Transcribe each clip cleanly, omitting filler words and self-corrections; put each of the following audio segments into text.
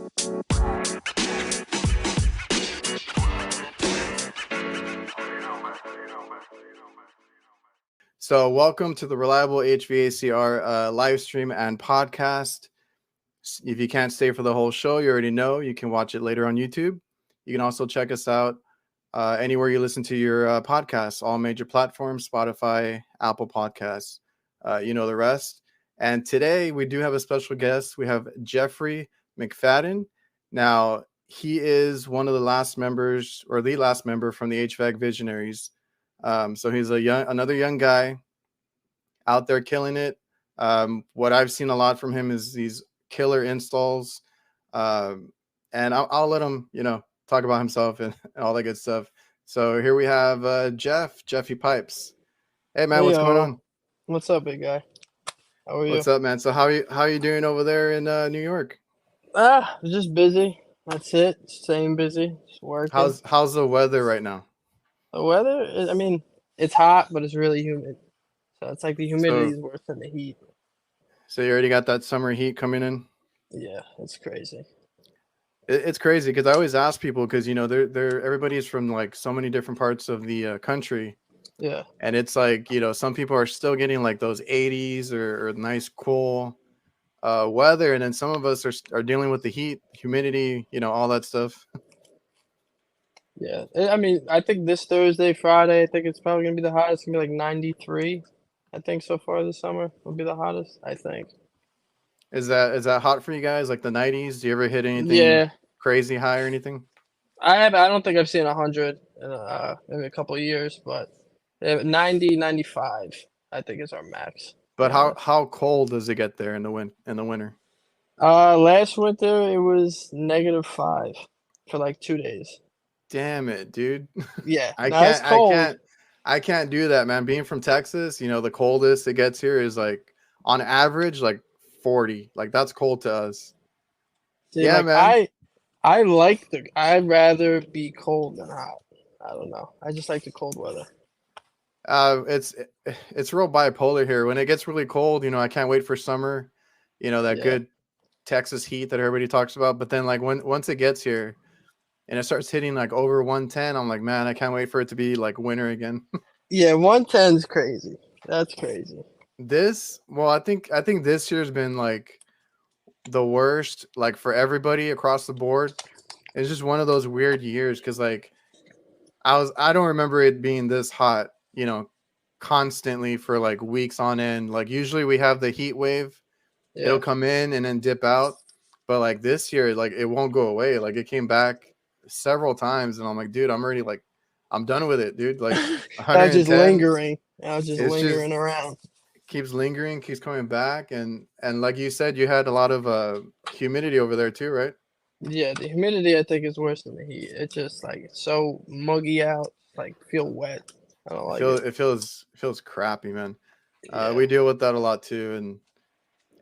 So, welcome to the Reliable HVACR live stream and podcast. If you can't stay for the whole show, you already know you can watch it later on YouTube. You can also check us out anywhere you listen to your podcasts, all major platforms, Spotify, Apple Podcasts, you know the rest. And today we do have a special guest. We have Jeffrey Macfadden. Now, he is one of the last members, or the last member from the HVAC Visionaries. So he's another young guy out there killing it. What I've seen a lot from him is these killer installs. And I'll let him, talk about himself and all that good stuff. So here we have Jeffy Pipes. Hey man, what's going on? What's up, big guy? How are you? What's up, man? So how are you doing over there in New York? Just busy. That's it. Same busy. Just working. How's the weather right now? The weather? It's hot, but it's really humid. So it's like the humidity is worse than the heat. So you already got that summer heat coming in? Yeah, it's crazy. It's crazy because I always ask people because they're everybody's from like so many different parts of the country. Yeah. And it's like some people are still getting like those 80s or nice cool weather, and then some of us are dealing with the heat, humidity, all that stuff. Yeah, I think this Thursday, Friday, I think it's probably gonna be the hottest. It's gonna be like 93. I think so far this summer will be the hottest. I think. Is that hot for you guys? Like the 90s? Do you ever hit anything crazy high or anything? I don't think I've seen 100 in a couple of years, but 90, 95, I think is our max. But how cold does it get there in the winter? Last winter it was -5 for like 2 days. Damn it, dude. Yeah, I can't do that, man. Being from Texas, the coldest it gets here is like on average like 40. Like that's cold to us. See, yeah, man. I'd rather be cold than hot. I don't know. I just like the cold weather. It's real bipolar here. When it gets really cold, I can't wait for summer. Good Texas heat that everybody talks about. But then like once it gets here and it starts hitting like over 110, I'm like, man, I can't wait for it to be like winter again. Yeah, 110 is crazy. That's crazy. I think this year's been like the worst, like for everybody across the board. It's just one of those weird years because like I don't remember it being this hot, constantly for like weeks on end. Like usually we have the heat wave, it'll come in and then dip out. But like this year, like it won't go away. Like it came back several times, and I'm like, dude, I'm already like, I'm done with it, dude. Like I was just lingering. I was just lingering around. Keeps lingering, keeps coming back, and like you said, you had a lot of humidity over there too, right? Yeah, the humidity I think is worse than the heat. It's just like it's so muggy out, like feel wet. I don't like it. It feels crappy, man. We deal with that a lot too,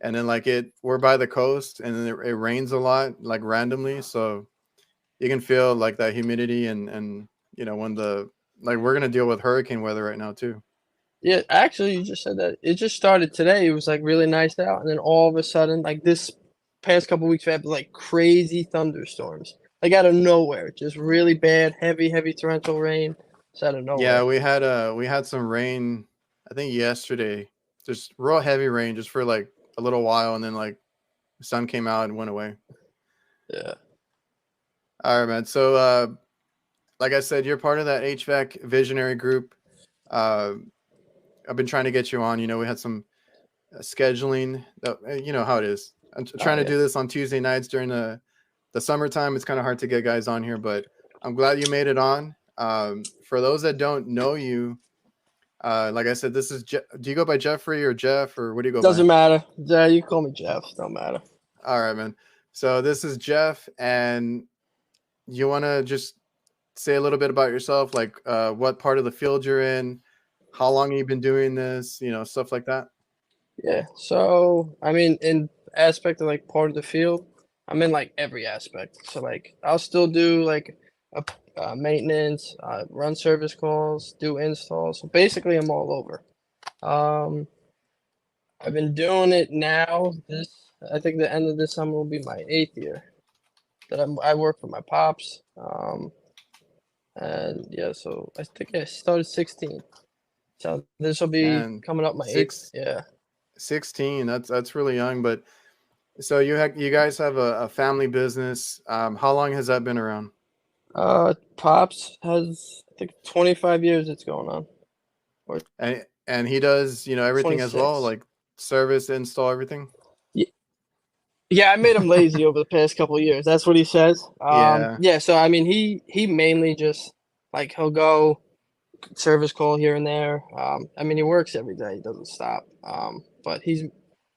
and then like we're by the coast, and then it rains a lot, like randomly, so you can feel like that humidity, and when we're gonna deal with hurricane weather right now too. Yeah, actually, you just said that. It just started today. It was like really nice out, and then all of a sudden, like this past couple weeks, we had like crazy thunderstorms, like out of nowhere, just really bad, heavy torrential rain. It's out of nowhere. Yeah, we had some rain. I think yesterday, just real heavy rain, just for like a little while, and then like the sun came out and went away. Yeah. All right, man. So, like I said, you're part of that HVAC visionary group. I've been trying to get you on. We had some scheduling. You know how it is. I'm trying to do this on Tuesday nights during the summertime. It's kind of hard to get guys on here, but I'm glad you made it on. For those that don't know you, like I said, this is do you go by Jeffrey or Jeff, or what do you go by? Doesn't matter. Yeah, you call me Jeff. Don't matter. All right, man. So this is Jeff, and you want to just say a little bit about yourself, like what part of the field you're in, how long you've been doing this, stuff like that. Yeah. So, in aspect of like part of the field, I'm in like every aspect. So like I'll still do like a maintenance, run service calls, do installs. So basically I'm all over. I've been doing it now. I think the end of this summer will be my 8th year. that I work for my pops. And yeah, so I think I started 16. So this will be And coming up my eighth. six Yeah. 16. That's really young. But so you guys have a family business. How long has that been around? Pops has, I think, 25 years it's going on, or And he does, everything as well, 26. like service, install, everything. Ye- Yeah, I made him lazy over the past couple of years. That's what he says. Yeah. Yeah, so I mean, he mainly just like he'll go service call here and there. I mean, he works every day. He doesn't stop. But he's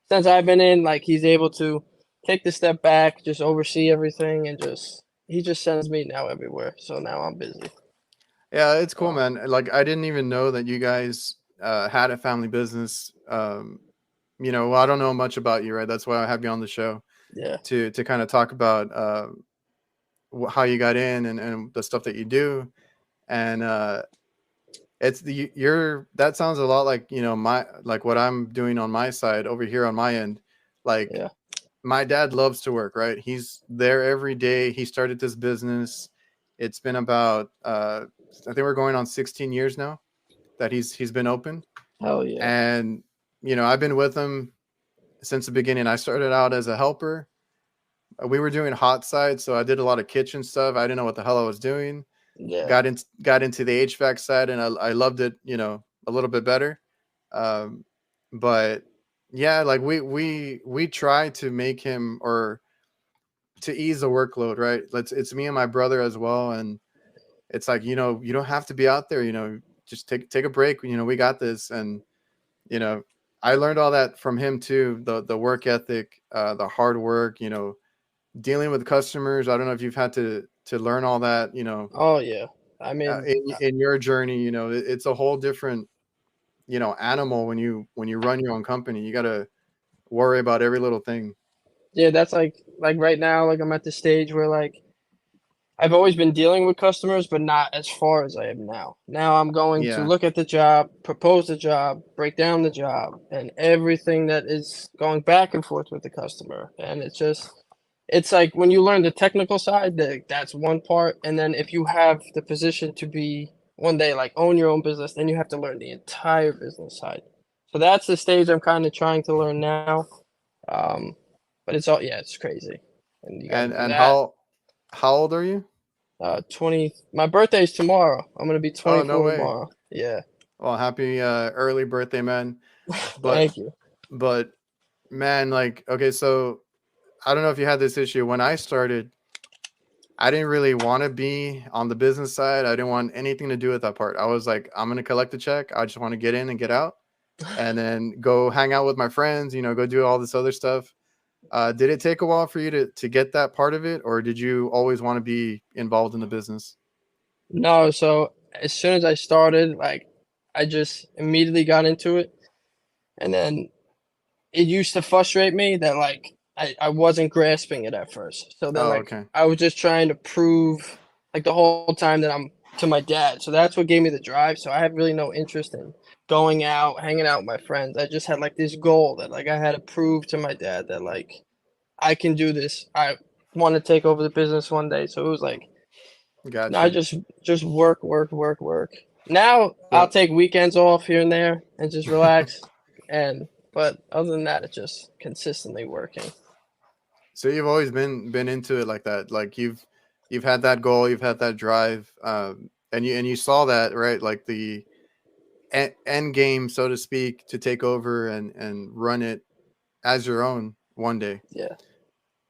since I've been in, like he's able to take the step back, just oversee everything, and just he just sends me now everywhere. So now I'm busy. Yeah, it's cool, Uh, man. Like I didn't even know that you guys had a family business. Well, I don't know much about you, right? That's why I have you on the show yeah. to kind of talk about how you got in and the stuff that you do. And it's you're that sounds a lot like, my like what I'm doing on my side over here on my end. Like Yeah. my dad loves to work, right? He's there every day. He started this business. It's been about I think we're going on 16 years now that he's been open. Hell yeah. And I've been with him since the beginning. I started out as a helper. We were doing hot side, so I did a lot of kitchen stuff. I didn't know what the hell I was doing. Yeah. Got into the HVAC side, and I loved it, a little bit better. Um, but yeah, like we try to make him or to ease the workload, right? It's me and my brother as well, and it's like, you don't have to be out there, just take a break. We got this. And you know I learned all that from him too, the work ethic, the hard work, dealing with customers. I don't know if you've had to learn all that, Oh yeah. I mean, in your journey. It's a whole different, animal when you run your own company. You got to worry about every little thing. yeah, that's like right now, like I'm at the stage where like I've always been dealing with customers, but not as far as I am now. Now I'm going to Yeah, look at the job, propose the job, break down the job, and everything that is going back and forth with the customer. And it's like when you learn the technical side, that's one part. And then if you have the position to be one day like own your own business, then you have to learn the entire business side. So that's the stage I'm kind of trying to learn now. Um, but it's all, yeah, it's crazy. And you got to do and that. how old are you? 20. My birthday's tomorrow. I'm gonna be Oh, no 24 way. tomorrow. Yeah. Well, happy early birthday, man. but Thank you. but man, like, okay, so I don't know if you had this issue when I started. I didn't really want to be on the business side. I didn't want anything to do with that part. I was like, I'm going to collect a check. I just want to get in and get out and then go hang out with my friends, go do all this other stuff. Did it take a while for you to get that part of it, or did you always want to be involved in the business? No, so as soon as I started, like I just immediately got into it. And then it used to frustrate me that like I wasn't grasping it at first. So then Oh, like okay. I was just trying to prove like the whole time that I'm to my dad. So that's what gave me the drive. So I had really no interest in going out, hanging out with my friends. I just had like this goal that like I had to prove to my dad that like I can do this. I want to take over the business one day. So it was like, no, I Gotcha. just work, work, work, work. Now I'll So, take weekends off here and there and just relax. And but other than that, it's just consistently working. so you've always been into it like that. Like you've had that goal, you've had that drive, and you saw that, right? Like the end game, so to speak, to take over and run it as your own one day. Yeah,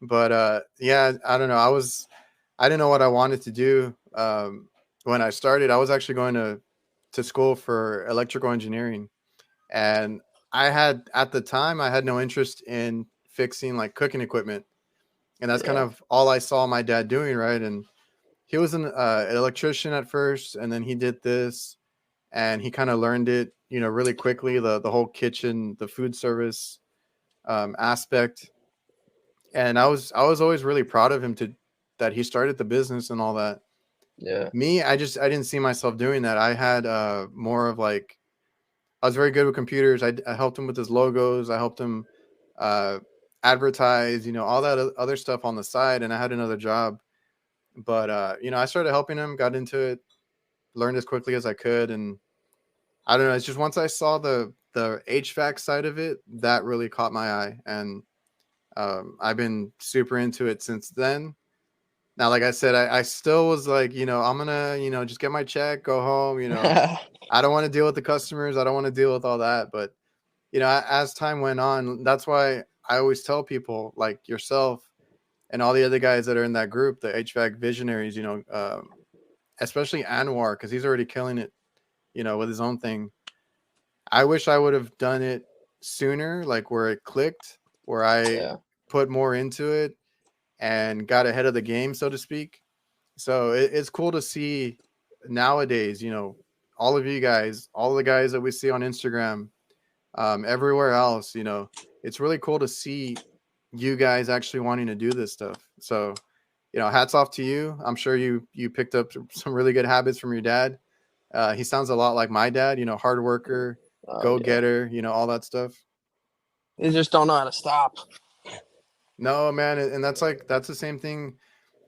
But yeah, I don't know. I didn't know what I wanted to do when I started. I was actually going to school for electrical engineering, and I had at the time I had no interest in fixing like cooking equipment, and that's kind yeah, of all I saw my dad doing, right? And he was an electrician at first, and then he did this, and he kind of learned it, really quickly. The whole kitchen, the food service aspect, and I was always really proud of him to that he started the business and all that. yeah, Me, I didn't see myself doing that. I had more of like I was very good with computers. I helped him with his logos. I helped him. Uh, advertise, all that other stuff on the side, and I had another job. But I started helping him, got into it, learned as quickly as I could, and I don't know. It's just once I saw the HVAC side of it, that really caught my eye, and I've been super into it since then. Now, like I said, I still was like, I'm gonna, just get my check, go home. I don't want to deal with the customers. I don't want to deal with all that. But as time went on, that's why I always tell people like yourself and all the other guys that are in that group, the HVAC visionaries, especially Anwar, because he's already killing it, with his own thing. I wish I would have done it sooner, like where it clicked, where I Yeah. put more into it and got ahead of the game, so to speak. So it's cool to see nowadays, all of you guys, all the guys that we see on Instagram, everywhere else, it's really cool to see you guys actually wanting to do this stuff. So, hats off to you. I'm sure you picked up some really good habits from your dad. He sounds a lot like my dad, hard worker, Oh go yeah. getter, all that stuff. They just don't know how to stop. No, man, and that's the same thing.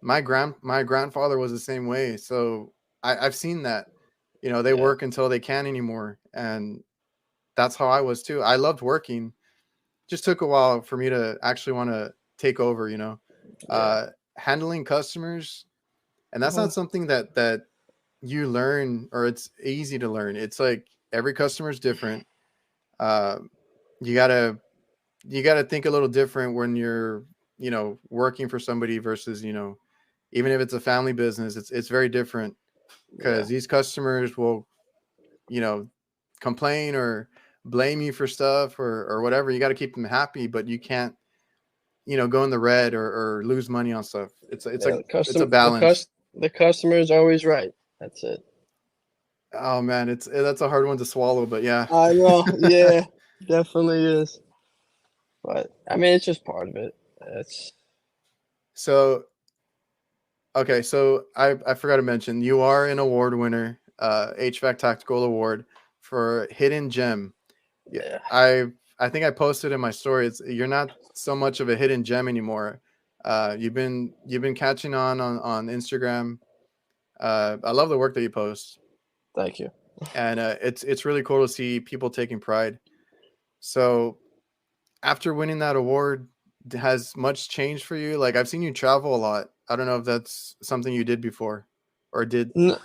My grandfather was the same way. So I've seen that. They Yeah. work until they can't anymore, and that's how I was too. I loved working. Just took a while for me to actually want to take over. Yeah. Handling customers, and that's Mhm. not something that you learn or it's easy to learn. It's like every customer is different. Uh, you gotta you got to think a little different when you're working for somebody versus even if it's a family business, it's very different Yeah. because these customers will you know complain or blame you for stuff or whatever. You got to keep them happy, but you can't go in the red or lose money on stuff. It's Yeah. like it's a balance. The customer is always right. That's it. Oh man, that's a hard one to swallow, but yeah. I know. Yeah. Definitely is. But I mean, it's just part of it. It's So okay, so I forgot to mention you are an award winner, HVAC Tactical Award for Hidden Gem. Yeah, yeah. I think I posted in my story. You're not so much of a hidden gem anymore. You've been catching on Instagram. I love the work that you post, Thank you. and it's really cool to see people taking pride. So after winning that award, has much changed for you? Like I've seen you travel a lot. I don't know if that's something you did before, or N- did no,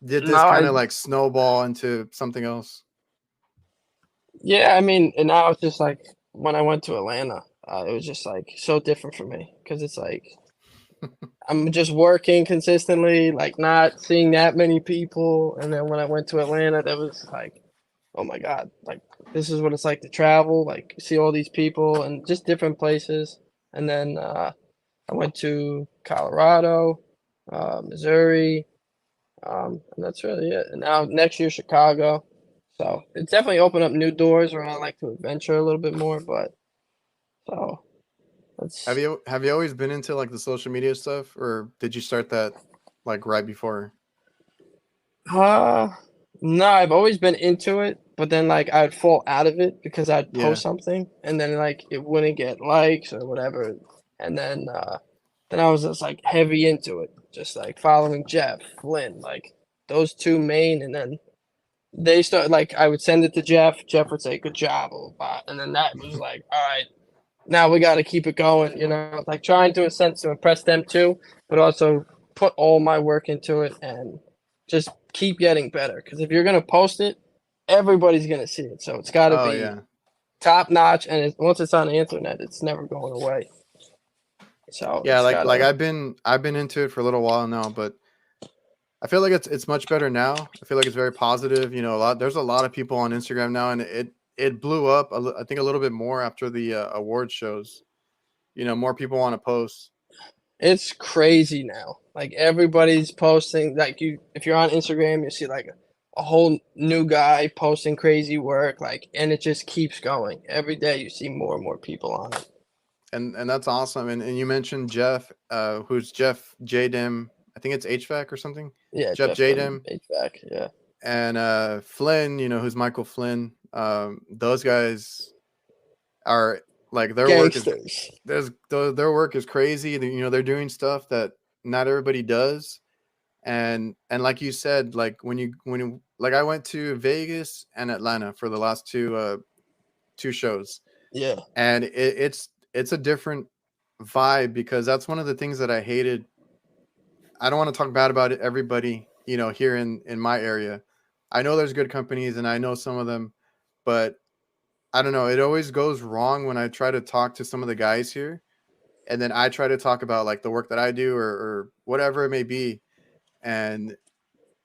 this kind I of like snowball into something else? yeah. I mean, and now it's just like when I went to Atlanta, it was just like so different for me because it's like I'm just working consistently, like not seeing that many people. And then when I went to Atlanta, that was like, oh my God, like this is what it's like to travel, like see all these people and just different places. And then I went to Colorado, Missouri, and that's really it. And now next year, Chicago. So it's definitely opened up new doors where I like to adventure a little bit more. But so Have that's you have you always been into like the social media stuff, or did you start that like right before? Uh, no, I've always been into it, but then like I'd fall out of it because I'd Yeah. post something and then like it wouldn't get likes or whatever. And then I was just like heavy into it, just like following Jeff, Flynn, like those two main, and then they start like I would send it to Jeff, Jeff would say good job, and then that was like, all right, now we got to keep it going, like trying to a sense to impress them too, but also put all my work into it and just keep getting better. Because if you're gonna post it, everybody's gonna see it, so it's got to Oh be yeah. top notch. And once it's on the internet, it's never going away. So Yeah, it's like gotta, I've been into it for a little while now, but I feel like it's much better now. I feel like it's very positive. There's a lot of people on Instagram now, and it blew up. I think a little bit more after the award shows. More people want to post. it's crazy now. Like everybody's posting. Like if you're on Instagram, you see like a whole new guy posting crazy work. Like, and it just keeps going. Every day you see more and more people on it. And that's awesome. And you mentioned Jeff, who's Jeff Jadim. I think it's HVAC or something. Yeah, Jeff Jeff from Jadim HVAC. Yeah, and Flynn. Who's Michael Flynn. Those guys are Like their work is Gangsters. their work is crazy. You know, they're doing stuff that not everybody does. And like you said, like when you like I went to Vegas and Atlanta for the last two shows, Yeah. and it's a different vibe because that's one of the things that I hated. I don't want to talk bad about it, everybody, you know, here in my area. I know there's good companies and I know some of them, but I don't know. It always goes wrong when I try to talk to some of the guys here, and then I try to talk about like the work that I do or whatever it may be, and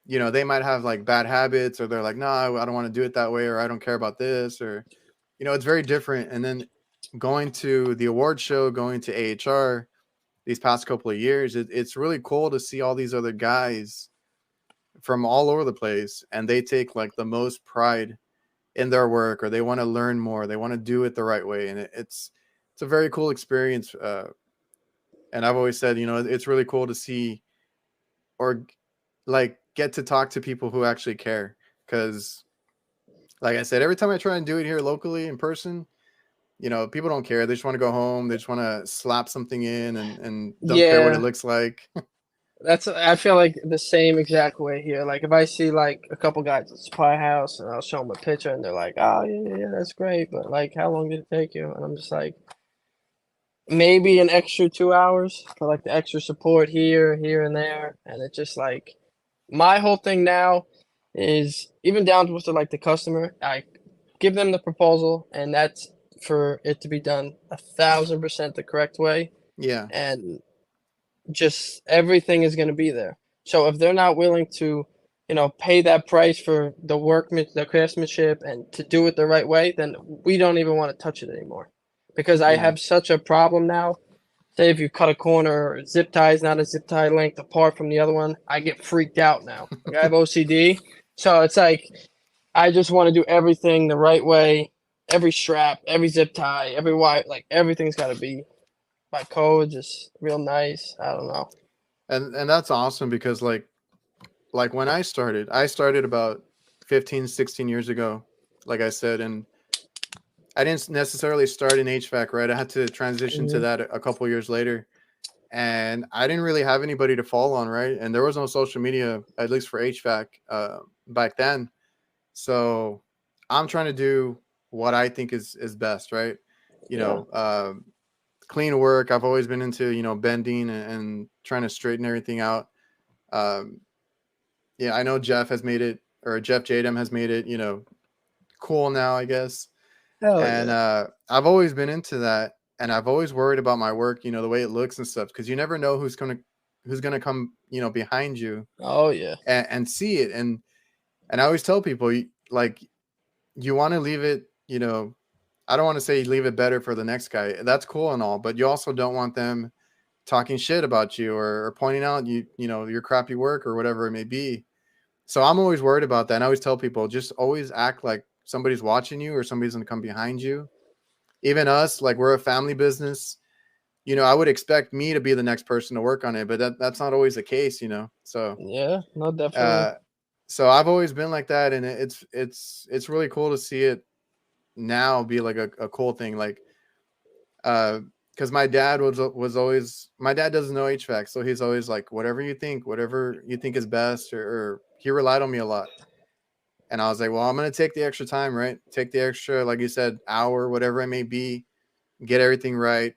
you know they might have like bad habits or they're like, no, I don't want to do it that way, or I don't care about this, or you know, it's very different. And then going to the award show, going to AHR these past couple of years, it's really cool to see all these other guys from all over the place, and they take like the most pride in their work, or they want to learn more, they want to do it the right way, and it's a very cool experience. And I've always said, you know, it's really cool to see or like get to talk to people who actually care, because like I said, every time I try and do it here locally in person, you know, people don't care. They just want to go home. They just want to slap something in and don't care what it Yeah. looks like. I feel like the same exact way here. Like if I see like a couple guys at Supply House and I'll show them a picture and they're like, "Oh yeah, that's great," but like, how long did it take you? And I'm just like, maybe an extra 2 hours for like the extra support here and there, and it's just like my whole thing now is even down to like the customer. I give them the proposal, and that's for it to be done 1,000% the correct way, Yeah. and just everything is going to be there. So if they're not willing to, pay that price for the workman, the craftsmanship, and to do it the right way, then we don't even want to touch it anymore. Because I Yeah. have such a problem now. Say if you cut a corner, or zip tie is not a zip tie length apart from the other one, I get freaked out now. Like I have OCD, so it's like I just want to do everything the right way. Every strap, every zip tie, every wire, like everything's got to be by code, just real nice. I don't know. And that's awesome because like when I started about 15, 16 years ago, like I said, and I didn't necessarily start in HVAC, right? I had to transition to Mhm. that a couple years later. And I didn't really have anybody to fall on, right? And there was no social media, at least for HVAC, back then. So I'm trying to do what I think is best, right? You Yeah. know, clean work. I've always been into, you know, bending and trying to straighten everything out. Um, yeah, I know Jeff has made it, or Jeff Jadam has made it, you know, cool now, I guess. Hell And yeah. I've always been into that, and I've always worried about my work, you know, the way it looks and stuff, because you never know who's gonna come, you know, behind you Oh yeah. and see it. And I always tell people, like, you want to leave it, you know, I don't want to say leave it better for the next guy. That's cool and all, but you also don't want them talking shit about you or pointing out you know your crappy work or whatever it may be. So I'm always worried about that. And I always tell people, just always act like somebody's watching you or somebody's gonna come behind you. Even us, like we're a family business. You know, I would expect me to be the next person to work on it, but that's not always the case, you know. Yeah. No, definitely. Uh, so I've always been like that, and it's really cool to see it now be like a cool thing, like because my dad was always, my dad doesn't know HVAC, so he's always like, whatever you think is best, or he relied on me a lot. And I was like, well, I'm gonna take the extra time, right? Take the extra, like you said, hour, whatever it may be, get everything right,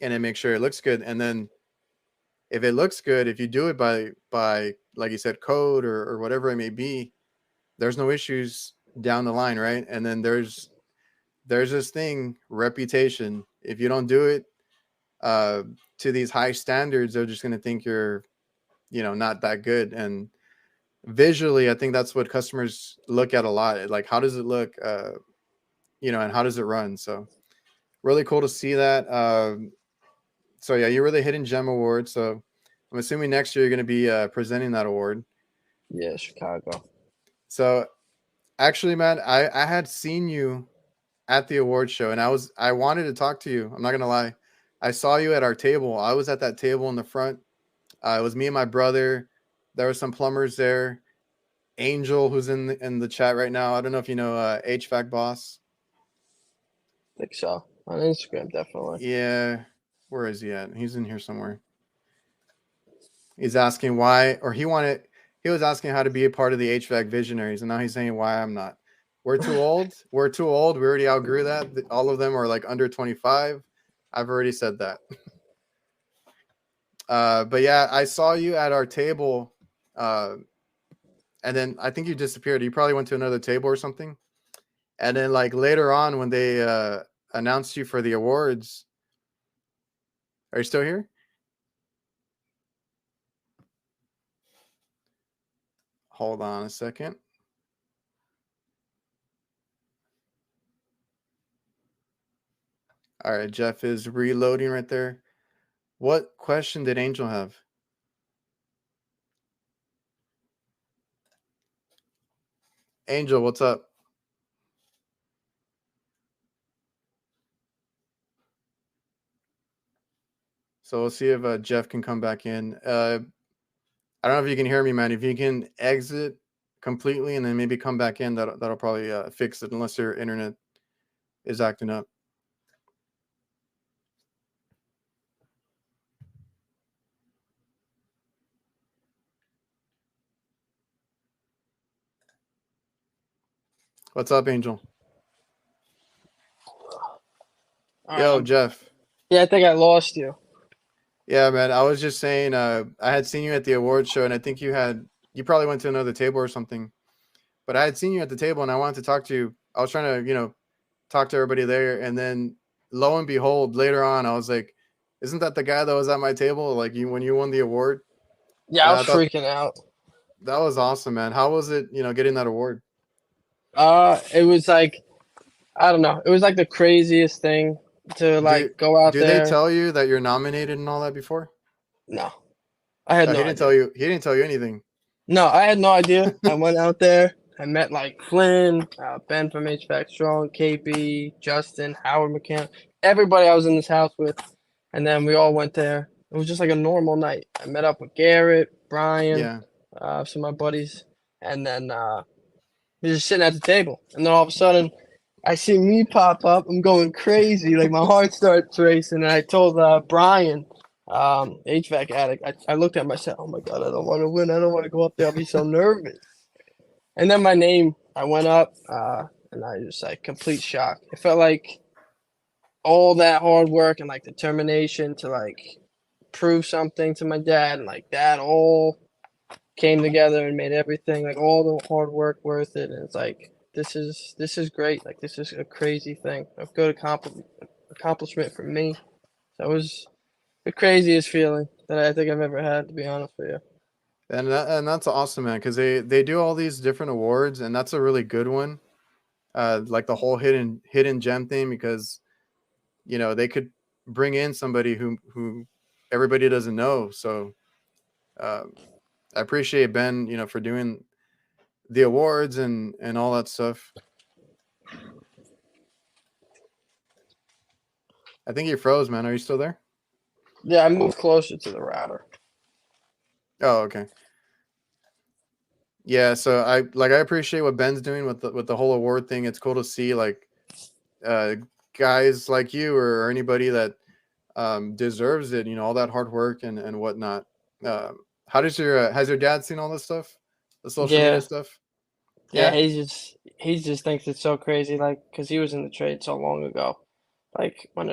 and then make sure it looks good. And then if it looks good, if you do it by like you said, code or whatever it may be, there's no issues down the line, right? And then there's this thing, reputation. If you don't do it uh, to these high standards, they're just going to think you're, you know, not that good. And visually, I think that's what customers look at a lot. Like, how does it look, you know, and how does it run? So really cool to see that. So yeah, you were the Hidden Gem Award. So I'm assuming next year you're going to be presenting that award. Yeah, Chicago. So actually, man, I had seen you at the award show, and I wanted to talk to you. I'm not gonna lie. I saw you at our table. I was at that table in the front. It was me and my brother. There were some plumbers there. Angel, who's in the chat right now. I don't know if you know HVAC Boss. Think so. On Instagram, definitely. Yeah. Where is he at? He's in here somewhere. He's asking why, or he was asking how to be a part of the HVAC visionaries, and now he's saying why I'm not. We're too old. We're too old. We already outgrew that. All of them are like under 25. I've already said that. But yeah, I saw you at our table, and then I think you disappeared. You probably went to another table or something. And then like later on when they announced you for the awards, are you still here? Hold on a second. All right, Jeff is reloading right there. What question did Angel have? Angel, what's up? So we'll see if Jeff can come back in. I don't know if you can hear me, man. If you can exit completely and then maybe come back in, that'll probably fix it, unless your internet is acting up. What's up, Angel? Yo, Jeff. Yeah, I think I lost you. Yeah, man. I was just saying, I had seen you at the awards show, and I think you probably went to another table or something. But I had seen you at the table, and I wanted to talk to you. I was trying to, talk to everybody there, and then lo and behold, later on, I was like, "Isn't that the guy that was at my table? Like when you won the award?" Yeah, And I I was thought freaking out. that was awesome, man. How was it, getting that award? It was like, I don't know. It was like the craziest thing to Do like go out do they there. tell you that you're nominated and all that before? No, I had No, no he didn't idea. tell you. He didn't tell you anything. No, I had no idea. I went out there. I met like Flynn, Ben from HVAC Strong, KB, Justin, Howard McCann, everybody I was in this house with, and then we all went there. It was just like a normal night. I met up with Garrett, Brian, Yeah. some of my buddies, and then we were just sitting at the table. And then all of a sudden, I see me pop up. I'm going crazy. Like my heart starts racing. And I told Brian, HVAC addict, I looked at myself. Oh my God, I don't want to win. I don't want to go up there. I'll be so nervous. And then my name, I went up, and I just like complete shock. It felt like all that hard work and like determination to like prove something to my dad, and like that all came together and made everything, like all the hard work, worth it. And it's like this is great. Like this is a crazy thing, a good accomplishment for me. That was the craziest feeling that I think I've ever had, to be honest with you. And that's awesome, man, because they do all these different awards, and that's a really good one. Like the whole hidden gem thing, because they could bring in somebody who everybody doesn't know. So I appreciate Ben, for doing the awards and all that stuff. I think you froze, man. Are you still there? Yeah, I moved closer to the router. Oh, okay. Yeah, so I appreciate what Ben's doing with the whole award thing. It's cool to see like guys like you or anybody that deserves it, all that hard work and whatnot. How does has your dad seen all this stuff, the social media Yeah, stuff? yeah, Yeah, he just thinks it's so crazy, like because he was in the trade so long ago, like when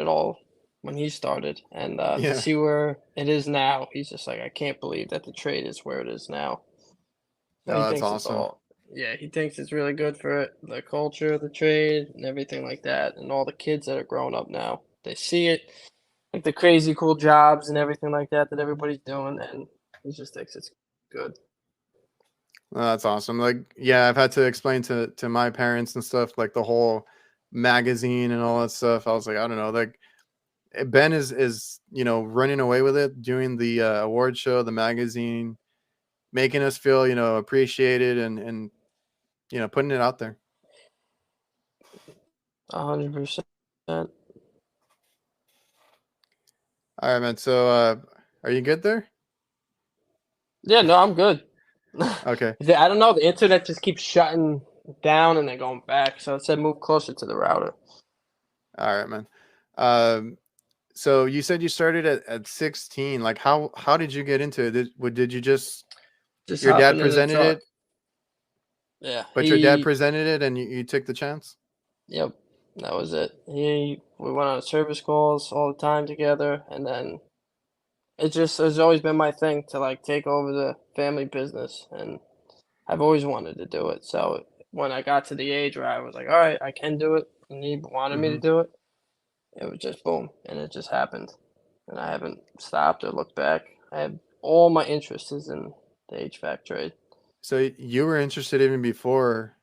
he started, and to yeah. see where it is now, he's just like, I can't believe that the trade is where it is now. So he Oh, that's thinks it's awesome. all, yeah, he thinks it's really good for it, the culture, the trade, and everything like that, and all the kids that are growing up now, they see it, like the crazy cool jobs and everything like that that everybody's doing, and he just thinks it's good. Oh, that's awesome. Like, yeah, I've had to explain to my parents and stuff, like the whole magazine and all that stuff. I was like, I don't know, like Ben is running away with it, doing the award show, the magazine, making us feel appreciated and putting it out there. 100%. All right, man. So are you good there? Yeah, no, I'm good. Okay. I don't know. The internet just keeps shutting down and then going back. So it said move closer to the router. All right, man. Um, so you said you started at 16. Like how did you get into it? Did you just Just your dad hopping in the presented truck. it, Yeah, but your dad presented it and you took the chance? yep, that was it. We went on service calls all the time together, and then it just has always been my thing to like take over the family business, and I've always wanted to do it. So when I got to the age where I was like, all right, I can do it, and he wanted me to Hmm. do it, it was just boom, and it just happened, and I haven't stopped or looked back. I have all my interest is in the HVAC trade. So you were interested even before,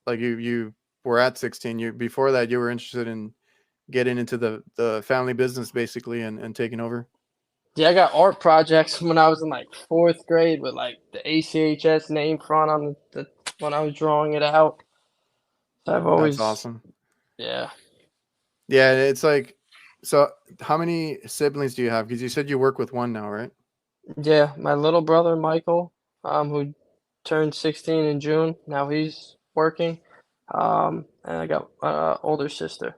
like you were at 16. You before that you were interested in getting into the family business basically and taking over. Yeah, I got art projects when I was in like fourth grade with like the ACHS name front on the when I was drawing it out. So I've That's always, awesome. yeah, Yeah, it's like, so how many siblings do you have? Because you said you work with one now, right? yeah. My little brother Michael, who turned 16 in June. Now he's working. And I got older sister.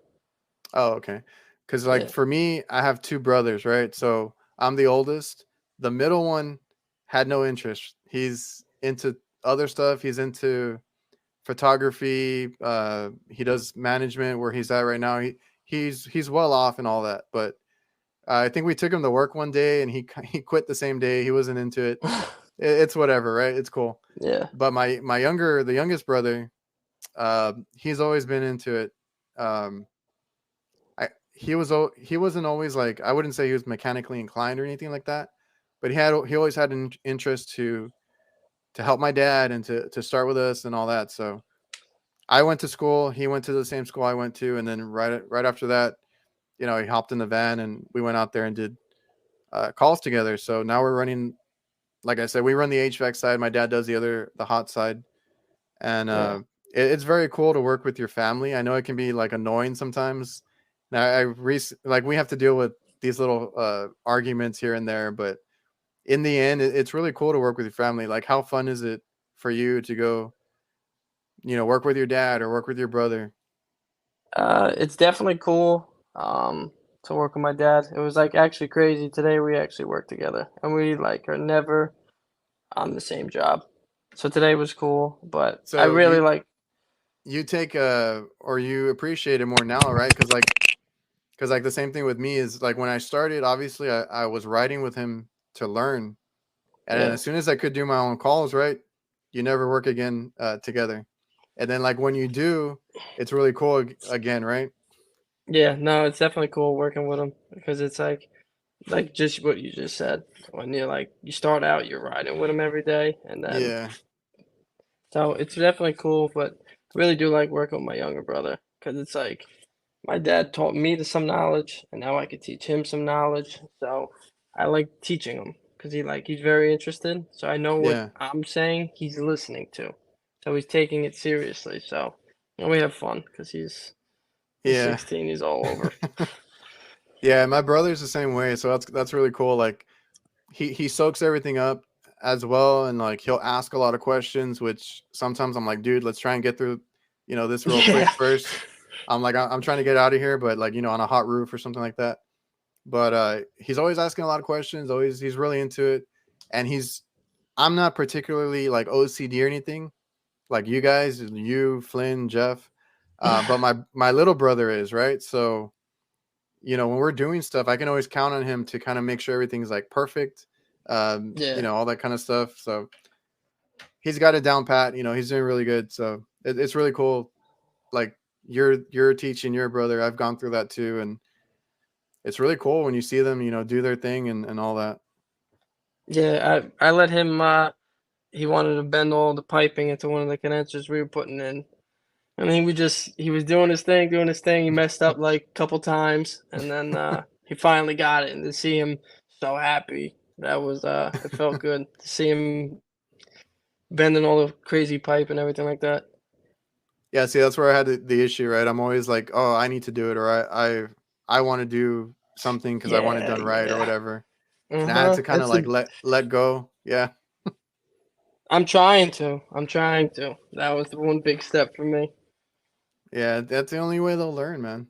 Oh, okay. Because like Yeah, for me, I have two brothers, right? So I'm the oldest. The middle one had no interest. He's into other stuff. He's into photography. He does management where he's at right now. He's well off and all that. But I think we took him to work one day and he quit the same day. He wasn't into it. It's whatever, right? It's cool. yeah. But the youngest brother, he's always been into it. Um, he wasn't always like, I wouldn't say he was mechanically inclined or anything like that, but he always had an interest to help my dad and to start with us and all that. So I went to school, he went to the same school I went to, and then right after that, he hopped in the van and we went out there and did calls together. So now we're running, like I said, we run the HVAC side. My dad does the hot side, and Yeah. it's very cool to work with your family. I know it can be like annoying sometimes. Now like we have to deal with these little arguments here and there, but in the end, it's really cool to work with your family. Like, how fun is it for you to go, work with your dad or work with your brother? It's definitely cool to work with my dad. It was like actually crazy. Today we actually worked together and we like are never on the same job. So today was cool, but I So really like, you take or you appreciate it more now, right? Because the same thing with me is like when I started, obviously I was riding with him to learn. And then yeah. as soon as I could do my own calls, right, you never work again together. And then like when you do, it's really cool again, right? Yeah, no, it's definitely cool working with him because it's like just what you just said. When you're like you start out, you're riding with him every day, and then Yeah, so it's definitely cool. But I really do like working with my younger brother because it's like my dad taught me some knowledge, and now I could teach him some knowledge. So I like teaching him because he's very interested. So I know what yeah, I'm saying, he's listening to, so he's taking it seriously. So and we have fun because he's yeah. 16, he's all over. Yeah, my brother's the same way, so that's really cool. Like he soaks everything up as well, and like he'll ask a lot of questions, which sometimes I'm like, dude, let's try and get through, this real quick Yeah. first. I'm like, I'm trying to get out of here, but like, on a hot roof or something like that. But he's always asking a lot of questions. Always, he's really into it, and I'm not particularly like OCD or anything like you guys, you, Flynn, Jeff, but my little brother is, right. So when we're doing stuff, I can always count on him to kind of make sure everything's like perfect, Yeah. all that kind of stuff. So he's got it down pat. He's doing really good. So it's really cool. Like you're teaching your brother. I've gone through that too, and it's really cool when you see them, do their thing and all that. Yeah, I let him, he wanted to bend all the piping into one of the condensers we were putting in. And he was doing his thing. He messed up like a couple times, and then he finally got it. And to see him so happy, that was it felt good to see him bending all the crazy pipe and everything like that. Yeah, see, that's where I had the issue, right? I'm always like, oh, I need to do it, or I want to do something because I want it Yeah, done right or yeah. whatever. And I had Uh-huh. to kind of like let go. Yeah. I'm trying to. I'm trying to. That was the one big step for me. Yeah, that's the only way they'll learn, man.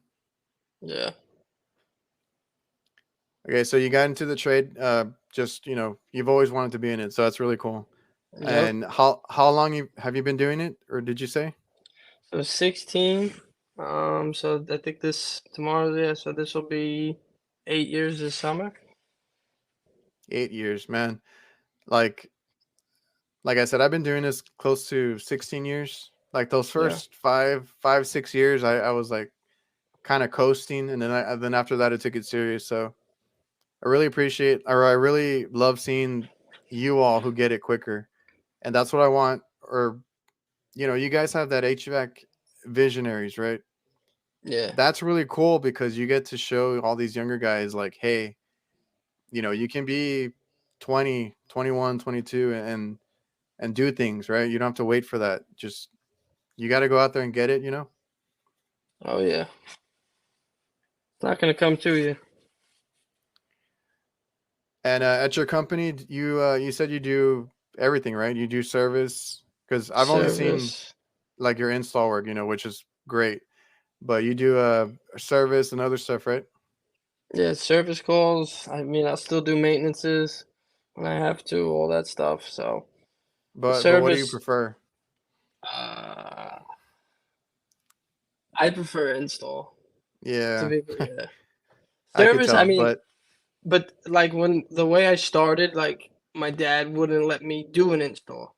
Yeah. Okay, so you got into the trade. Just you've always wanted to be in it, so that's really cool. Yep. And how long have you been doing it, or did you say So 16. So I think this tomorrow, yeah. So this will be 8 years this summer. 8 years, man? Like like I said, I've been doing this close to 16 years. Like those Yeah. first 6 years, I was like kind of coasting, and then after that, I took it serious. So I really appreciate, or I really love seeing you all who get it quicker, and that's what I want. Or you guys have that HVAC visionaries, right? Yeah. That's really cool because you get to show all these younger guys like, hey, you can be 20, 21, 22, and do things, right? You don't have to wait for that. Just you got to go out there and get it. Oh yeah. It's not gonna come to you. And at your company, you said you do everything, right? You do service, because I've only seen Service. like your install work, which is great. But you do service and other stuff, right? Yeah, service calls. I mean, I'll still do maintenances when I have to, all that stuff. So the But what do you service, prefer? uh, I prefer install. To Yeah, be, yeah. I could Service, I tell. mean, But but like when the way I started, like my dad wouldn't let me do an install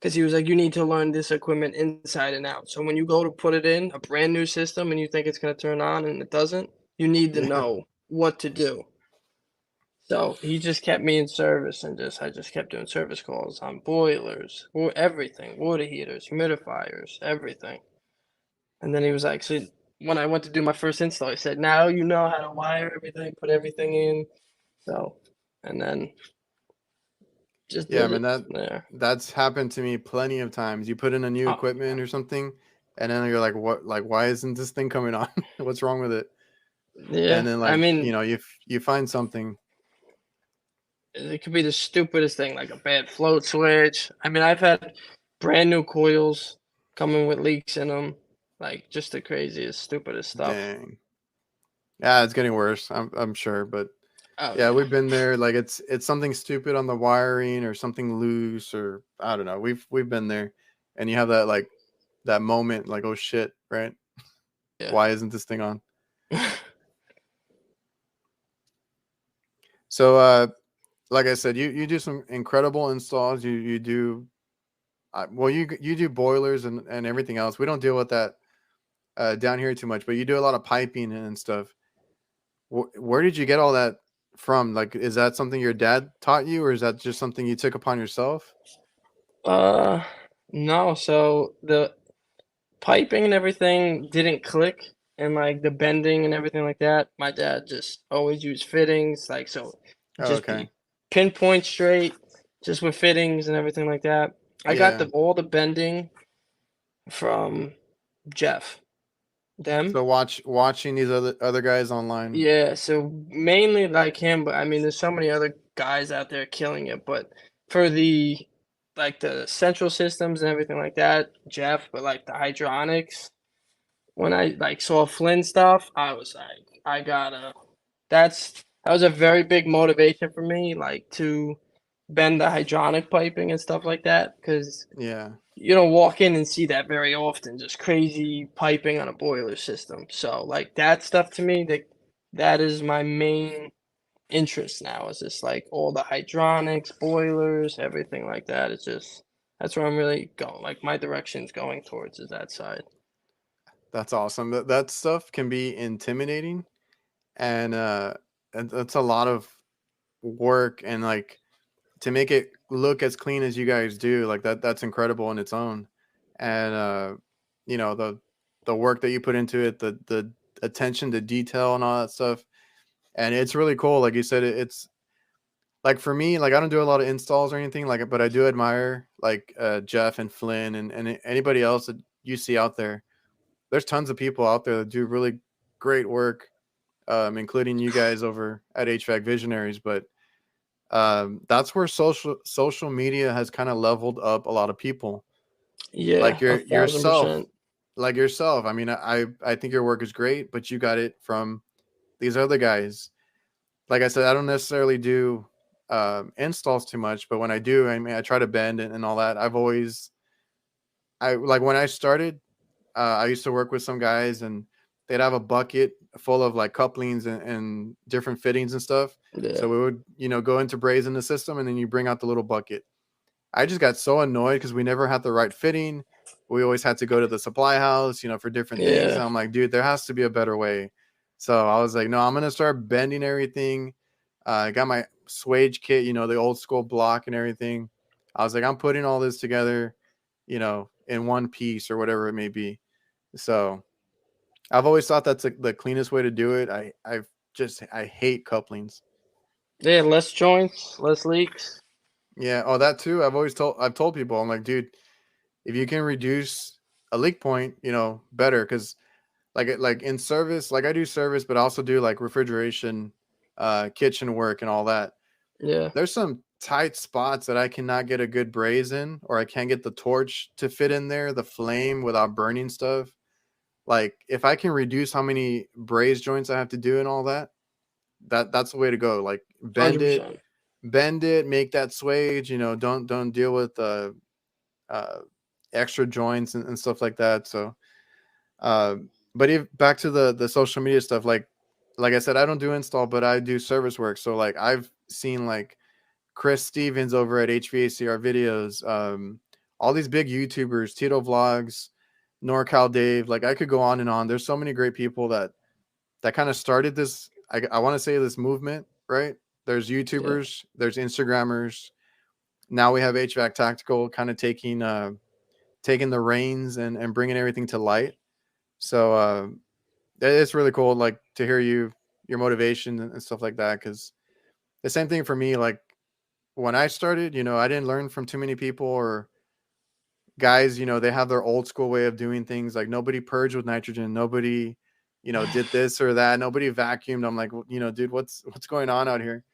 because he was like, you need to learn this equipment inside and out. So when you go to put it in a brand new system and you think it's going to turn on and it doesn't, you need to yeah, know what to do. So he just kept me in service and I just kept doing service calls on boilers, or everything, water heaters, humidifiers, everything. And then he was like, so when I went to do my first install, he said, now you know how to wire everything, put everything in. So, and then just yeah, did man, it from there. that's happened to me plenty of times. You put in a new Oh, equipment or something, and then you're like, what? Like, why isn't this thing coming on? What's wrong with it? yeah. And then I like mean, you find something. it could be the stupidest thing, like a bad float switch. I mean, I've had brand new coils coming with leaks in them, like just the craziest, stupidest stuff. Dang. Yeah, it's getting worse. I'm sure, but Oh yeah, yeah. we've been there. Like it's something stupid on the wiring or something loose, or I don't know. We've been there, and you have that moment like, oh shit, right? Yeah. Why isn't this thing on? So like I said, you do some incredible installs. You do well. You do boilers and everything else. We don't deal with that down here too much, but you do a lot of piping and stuff. Where did you get all that from? Like, is that something your dad taught you, or is that just something you took upon yourself? Uh, no. So the piping and everything didn't click, and like the bending and everything like that. My dad just always used fittings, like so, Oh, just okay. be pinpoint straight, just with fittings and everything like that. I got Yeah. the all the bending from Jeff. Them. So watching these other guys online. Yeah, so mainly like him, but I mean, there's so many other guys out there killing it. But for the central systems and everything like that, Jeff. But like the hydronics, when I like saw Flynn stuff, I was like, I gotta. That was a very big motivation for me, like to bend the hydronic piping and stuff like that, because Yeah. you don't walk in and see that very often, just crazy piping on a boiler system. So like that stuff to me, that is my main interest now. Is just like all the hydronics, boilers, everything like that. It's just that's where I'm really going. Like my direction's going towards is that side. That's awesome. That stuff can be intimidating, and that's a lot of work, and like to make it look as clean as you guys do, like that's incredible in its own. And the work that you put into it, the attention to detail and all that stuff. And it's really cool. Like you said, it's like for me, like I don't do a lot of installs or anything like it, but I do admire like Jeff and Flynn and anybody else that you see out there. There's tons of people out there that do really great work, including you guys over at HVAC Visionaries. But that's where social media has kind of leveled up a lot of people, like Yeah, a thousand yourself, percent. like yourself. I mean, I think your work is great, but you got it from these other guys. like I said, I don't necessarily do installs too much, but when I do, I mean, I try to bend and all that. I like when I started, I used to work with some guys and they'd have a bucket full of like couplings and different fittings and stuff. Yeah. So we would, go into brazing the system and then you bring out the little bucket. I just got so annoyed because we never had the right fitting. We always had to go to the supply house, for different things. Yeah. And I'm like, dude, there has to be a better way. So I was like, no, I'm gonna start bending everything. I got my swage kit, the old school block and everything. I was like, I'm putting all this together, in one piece or whatever it may be. So I've always thought that's the cleanest way to do it. I hate couplings. Yeah, less joints, less leaks. Yeah. Oh, that too. I've told people, I'm like, dude, if you can reduce a leak point, better. Cause like in service, like I do service, but I also do like refrigeration, kitchen work and all that. Yeah. There's some tight spots that I cannot get a good braze in, or I can't get the torch to fit in there, the flame without burning stuff. Like if I can reduce how many braze joints I have to do and all that, that's the way to go. Like 100%. bend it, make that swage. Don't deal with uh, extra joints and stuff like that. So, uh, but if back to the social media stuff, like I said, I don't do install, but I do service work. So like I've seen like Chris Stevens over at HVACR videos, all these big YouTubers, Tito Vlogs, NorCal Dave. Like I could go on and on. There's so many great people that kind of started this. I want to say this movement, right? There's Yeah. YouTubers, there's Instagrammers. Now we have HVAC Tactical kind of taking the reins and bringing everything to light. So it's really cool, like to hear your motivation and stuff like that. Because the same thing for me, like when I started, I didn't learn from too many people or guys. They have their old school way of doing things. Like nobody purged with nitrogen, nobody, did this or that, nobody vacuumed. I'm like, well, dude, what's going on out here?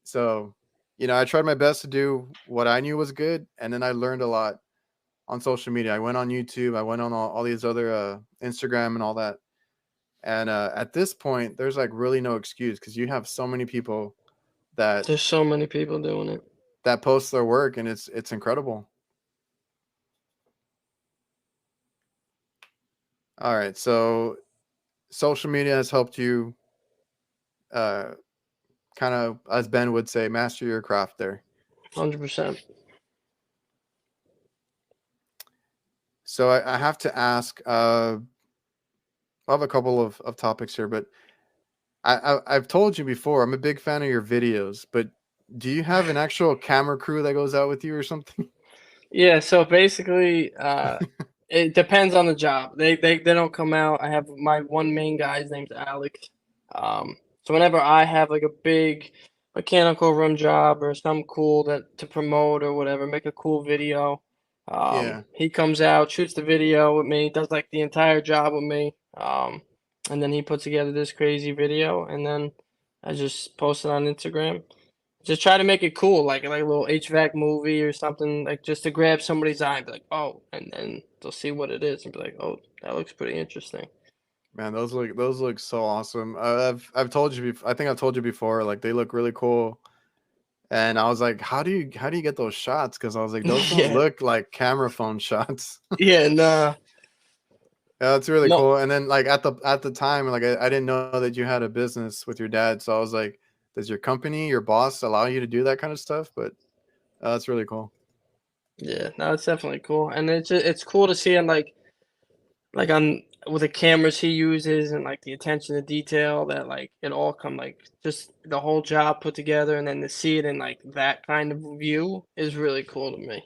So, I tried my best to do what I knew was good, and then I learned a lot on social media. I went on YouTube, I went on all these other Instagram and all that. And at this point, there's like really no excuse because you have so many people that There's so many people doing it. post their work, and it's incredible. All right, so social media has helped you, uh, kind of, as Ben would say, master your craft there. 100%. So I have to ask. I have a couple of topics here, but I've told you before, I'm a big fan of your videos, but do you have an actual camera crew that goes out with you or something? Yeah, so basically, it depends on the job. They don't come out. I have my one main guy, his name's Alex. So whenever I have like a big mechanical room job or something cool that to promote or whatever, make a cool video, Yeah. he comes out, shoots the video with me, does like the entire job with me, and then he puts together this crazy video, and then I just post it on Instagram. Just try to make it cool, like a little HVAC movie or something, like just to grab somebody's eye and be like, oh, and then they'll see what it is and be like, oh, that looks pretty interesting. Man, those look so awesome. I've told you I think I've told you before, like they look really cool. And I was like, how do you get those shots? Because I was like, those don't Yeah, look like camera phone shots. yeah, nah, Yeah, that's really no, cool. And then like at the time, like I didn't know that you had a business with your dad. So I was like, does your company, your boss allow you to do that kind of stuff? But that's really cool. yeah, no, it's definitely cool, and it's cool to see, and like on with the cameras he uses and like the attention to detail that like it all come like just the whole job put together, and then to see it in like that kind of view is really cool to me.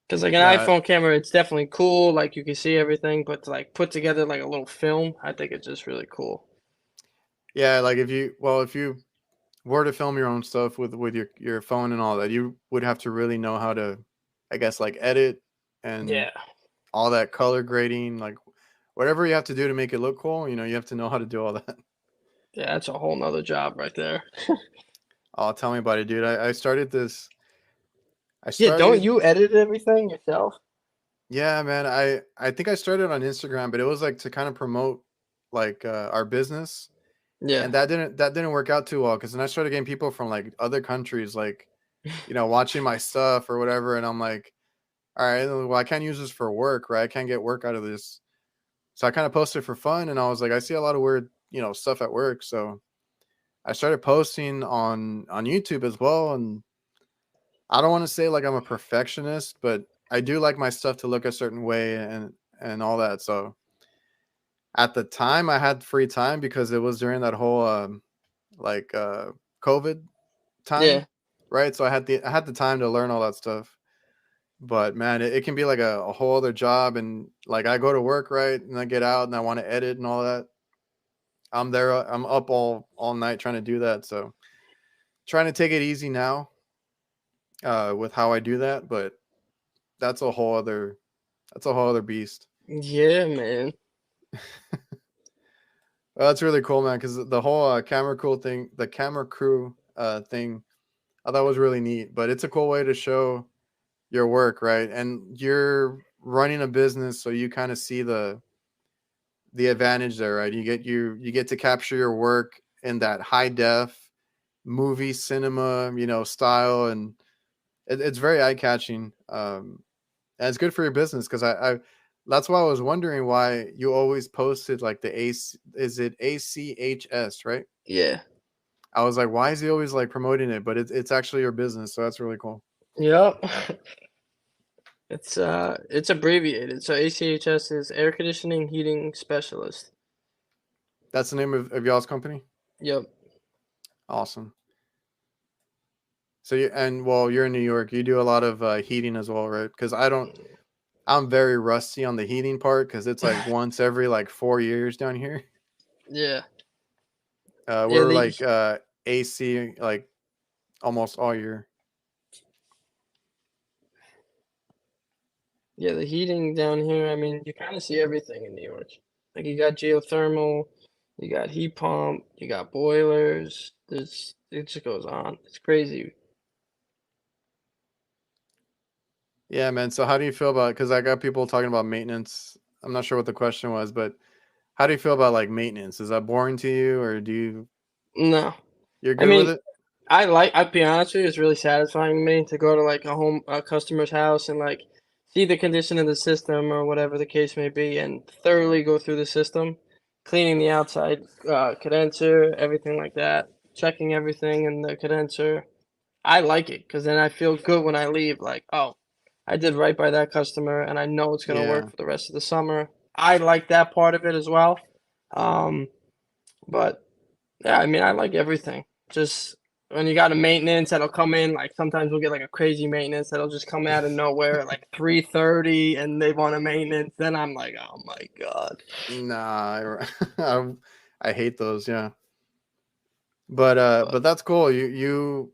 Because like an Yeah, iPhone camera, it's definitely cool, like you can see everything, but to like put together like a little film, I think it's just really cool. yeah. Like if you were to film your own stuff with your phone and all that, you would have to really know how to, I guess, like edit and Yeah, all that color grading, like whatever you have to do to make it look cool. You have to know how to do all that. yeah, that's a whole nother job right there. Oh, tell me about it, dude. I started this. I Yeah, don't started. you edit everything yourself? Yeah, man. I think I started on Instagram, but it was like to kind of promote like our business. Yeah. and that didn't work out too well because then I started getting people from like other countries, like watching my stuff or whatever, and I'm like, all right, well, I can't use this for work, right? I can't get work out of this, so I kind of posted for fun, and I was like, I see a lot of weird stuff at work, so I started posting on YouTube as well, and I don't want to say like I'm a perfectionist, but I do like my stuff to look a certain way and all that. So at the time, I had free time because it was during that whole like COVID time, Yeah. right? So I had the time to learn all that stuff. But man, it can be like a whole other job, and like I go to work, right, and I get out and I want to edit and all that. I'm there. I'm up all night trying to do that. So trying to take it easy now with how I do that, but that's a whole other that's a whole other beast. Yeah, man. Well, that's really cool, man. Because the whole the camera crew thing, I thought was really neat. But it's a cool way to show your work, right? And you're running a business, so you kind of see the advantage there, right? You get to capture your work in that high def movie cinema, style, and it's very eye catching. And it's good for your business because I that's why I was wondering why you always posted like the AC, is it ACHS, right? Yeah. I was like, why is he always like promoting it? But it's actually your business, so that's really cool. Yep. It's abbreviated. So ACHS is air conditioning heating specialist. That's the name of y'all's company. Yep. Awesome. So you're in New York. You do a lot of heating as well, right? Because I'm very rusty on the heating part because it's like once every like 4 years down here. Yeah. Yeah, We're the like AC like almost all year. yeah, the heating down here, I mean, you kind of see everything in New York. Like you got geothermal, you got heat pump, you got boilers. There's it just goes on. It's crazy. Yeah, man. So how do you feel about? Because I got people talking about maintenance. I'm not sure what the question was, but how do you feel about like maintenance? Is that boring to you, or No. you're I good with mean, it? I'll be honest with you, it's really satisfying to me to go to like a customer's house and like see the condition of the system or whatever the case may be and thoroughly go through the system, cleaning the outside condenser, everything like that, checking everything in the condenser. I like it because then I feel good when I leave, like, oh, I did right by that customer and I know it's gonna work Yeah, for the rest of the summer. I like that part of it as well. Um, but yeah, I mean, I like everything. Just when you got a maintenance that'll come in, like sometimes we'll get like a crazy maintenance that'll just come out of nowhere at like 3:30 and they want a maintenance. Then I'm like, oh my God. nah, I hate those. Yeah, but But that's cool. You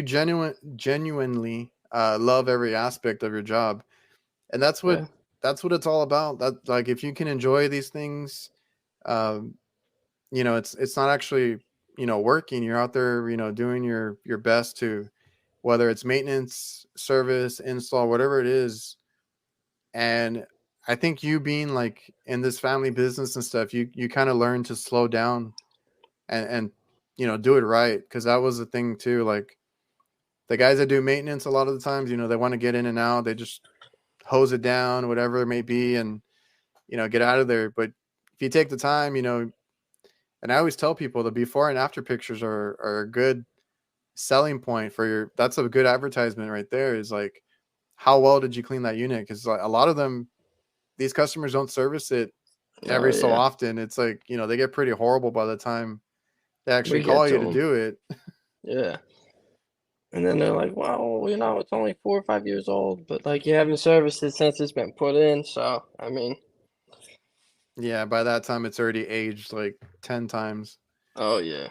genuinely love every aspect of your job, and yeah, that's what it's all about. That like if you can enjoy these things, um, it's not actually working. You're out there doing your best to, whether it's maintenance, service, install, whatever it is. And I think you being like in this family business and stuff, you kind of learn to slow down and do it right, because that was the thing too. Like the guys that do maintenance, a lot of the times they want to get in and out, they just hose it down, whatever it may be, and get out of there. But if you take the time, and I always tell people the before and after pictures are a good selling point for that's a good advertisement right there, is like, how well did you clean that unit? Because like, a lot of them, these customers don't service it oh every so yeah, often. It's like, they get pretty horrible by the time they actually we get call to you to them. do it. Yeah. And then they're like, well, it's only 4 or 5 years old, but like you haven't serviced it since it's been put in. So, I mean, Yeah, by that time it's already aged like 10 times. oh yeah.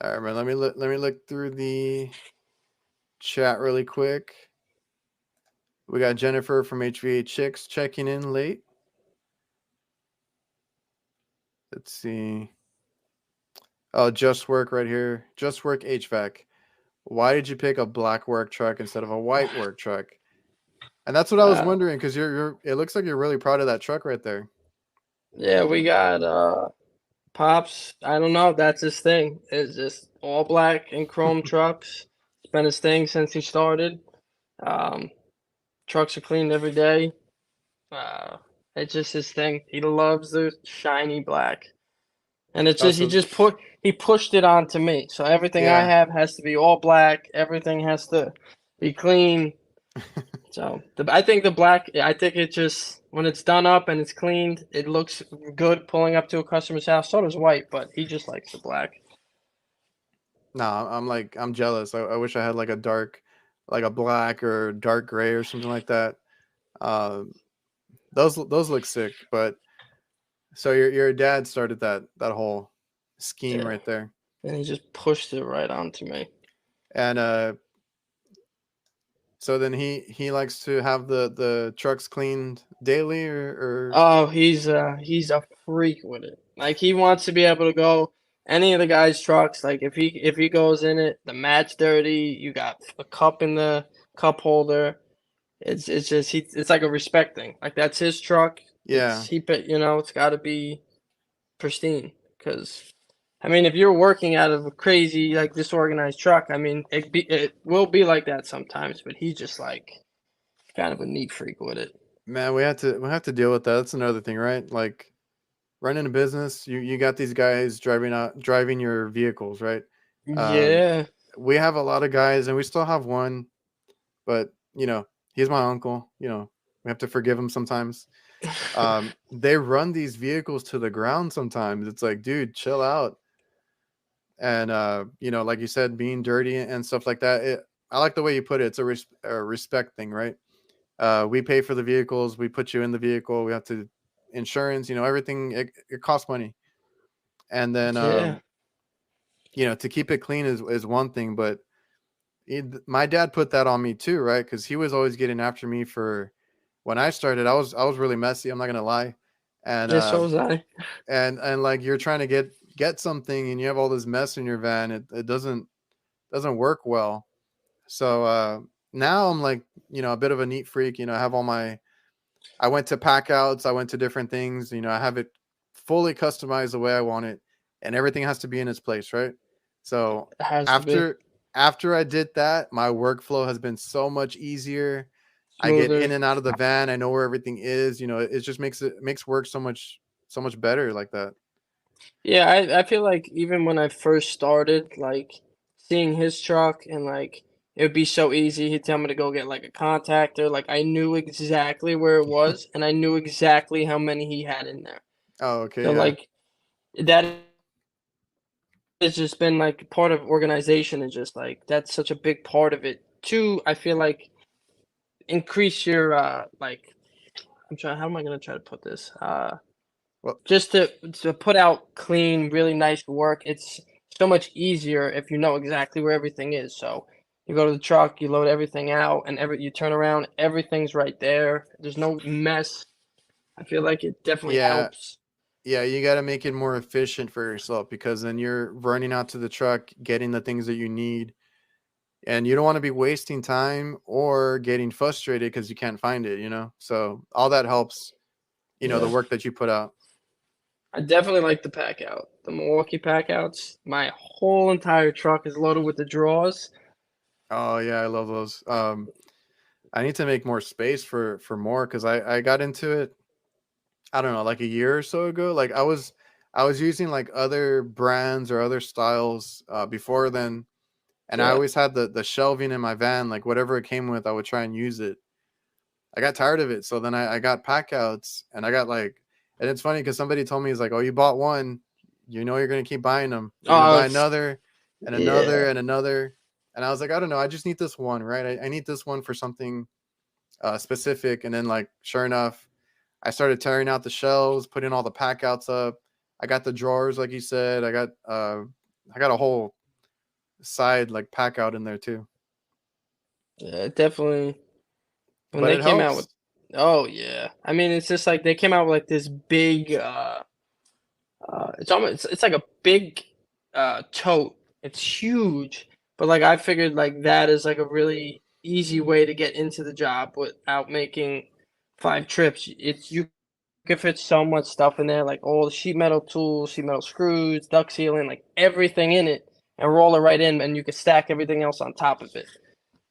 All right, man, let me look through the chat really quick. We got Jennifer from HVA Chicks checking in late. Let's see. Oh, Just Work right here. Just Work HVAC. Why did you pick a black work truck instead of a white work truck? And that's what I was Uh, wondering, because you're it looks like you're really proud of that truck right there. Yeah, we got Pops. I don't know. That's his thing. It's just all black and chrome trucks. It's been his thing since he started. Um, Trucks are cleaned every day. Uh, it's just his thing. He loves the shiny black, and it's just Also, he pushed it onto me. So everything I yeah. have has to be all black. Everything has to be clean. So I think the black. I think it just when it's done up and it's cleaned, it looks good pulling up to a customer's house. So does white, but he just likes the black. No, I'm jealous. I wish I had like a dark, like a black or dark gray or something like that. Um, those look sick. But so your dad started that whole scheme Yeah, right there, and he just pushed it right onto me. and so then he likes to have the trucks cleaned daily or Oh, he's a freak with it. Like he wants to be able to go any of the guys' trucks. Like if he goes in it, the mat's dirty. You got a cup in the cup holder. It's just it's like a respect thing. Like that's his truck. yeah. It's got to be pristine. Because I mean, if you're working out of a crazy like disorganized truck, I mean, it will be like that sometimes. But he's just like kind of a neat freak with it. Man, we have to deal with that. That's another thing, right? Like running a business, you got these guys driving your vehicles, right? Um, Yeah. we have a lot of guys, and we still have one, but he's my uncle. We have to forgive him sometimes. They run these vehicles to the ground sometimes. It's like, dude, chill out. And like you said, being dirty and stuff like that. I like the way you put it. It's a respect thing, right? We pay for the vehicles. We put you in the vehicle. We have to insurance. Everything. It costs money. And then Yeah. to keep it clean is one thing, but my dad put that on me too, right? Because he was always getting after me for when I started. I was really messy. I'm not gonna lie, and Yeah, so was I. and like you're trying to get something, and you have all this mess in your van. It doesn't work well. So now I'm like a bit of a neat freak. I have all my. I went to pack outs. I went to different things. I have it fully customized the way I want it, and everything has to be in its place, right? So It has to be after I did that, my workflow has been so much easier. I get smoother. in and out of the van. I know where everything is. It just makes work so much better like that. Yeah, I feel like even when I first started, like seeing his truck and like it would be so easy. He'd tell me to go get like a contactor. Like I knew exactly where it was and I knew exactly how many he had in there. Oh, okay, So yeah. like that has just been like part of organization and just like that's such a big part of it. Too, I feel like increase your like I'm trying how am I gonna try to put this? Well, Just to put out clean, really nice work, it's so much easier if you know exactly where everything is. So you go to the truck, you load everything out, and you turn around, everything's right there. There's no mess. I feel like it definitely yeah, helps. yeah. You got to make it more efficient for yourself because then you're running out to the truck, getting the things that you need, and you don't want to be wasting time or getting frustrated because you can't find it. So all that helps. The Yeah, work that you put out. I definitely like the pack out. The Milwaukee pack outs. My whole entire truck is loaded with the drawers. Oh yeah, I love those. I need to make more space for more because I got into it. I don't know, like a year or so ago. Like I was using like other brands or other styles before then, and I Yeah, always had the shelving in my van. Like whatever it came with, I would try and use it. I got tired of it, so then I got pack outs, and I got like, and it's funny because somebody told me, he's like, "Oh, you bought one, you're gonna keep buying them. You're gonna oh, buy another, and another, yeah. and another." And I was like, I don't know, I just need this one, right? I need this one for something specific. And then, like, sure enough, I started tearing out the shelves, putting all the pack outs up. I got the drawers, like you said. I got a whole side like pack out in there too. Yeah, definitely. When But they it came out with, helps. oh yeah, I mean it's just like they came out with like this big, it's almost it's like a big, tote. It's huge, but like I figured like that is like a really easy way to get into the job without making 5 trips. It's you could fit so much stuff in there, like all the sheet metal tools, sheet metal screws, duct sealing, like everything in it, and roll it right in, and you can stack everything else on top of it.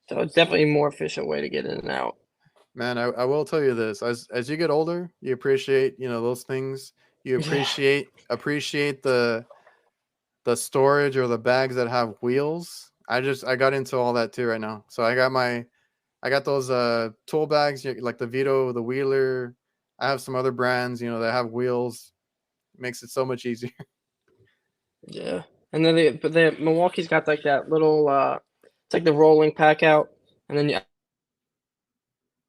So it's definitely a more efficient way to get in and out. Man, I will tell you this: as you get older, you appreciate those things. You Yeah, appreciate the storage or the bags that have wheels. I got into all that too right now. So I got those tool bags like the Vito, the Wheeler. I have some other brands, that have wheels. Makes it so much easier. yeah. And then but the Milwaukee's got like that little it's like the rolling pack out, and then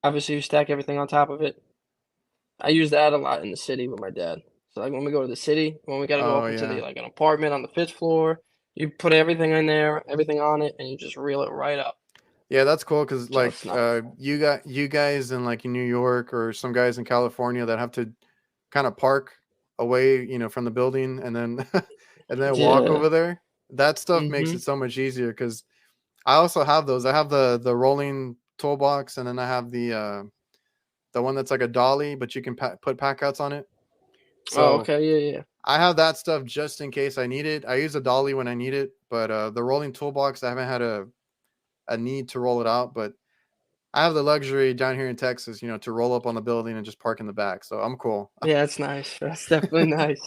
obviously you stack everything on top of it. I use that a lot in the city with my dad. So like when we go to the city, when we gotta go Oh up into the yeah. like an apartment on the fifth floor, you put everything in there, everything on it, and you just reel it right up. Yeah, that's cool because So it's like nice. you guys in like in New York or some guys in California that have to kind of park away, from the building and then and then walk Yeah. over there. That stuff makes Mhm. it so much easier because I also have those. I have the rolling toolbox and then I have the one that's like a dolly, but you can put pack outs on it. Oh, So okay. Yeah, yeah. I have that stuff just in case I need it. I use a dolly when I need it, but the rolling toolbox I haven't had a need to roll it out, but I have the luxury down here in Texas, to roll up on the building and just park in the back. So I'm cool. Yeah, that's nice. That's definitely nice.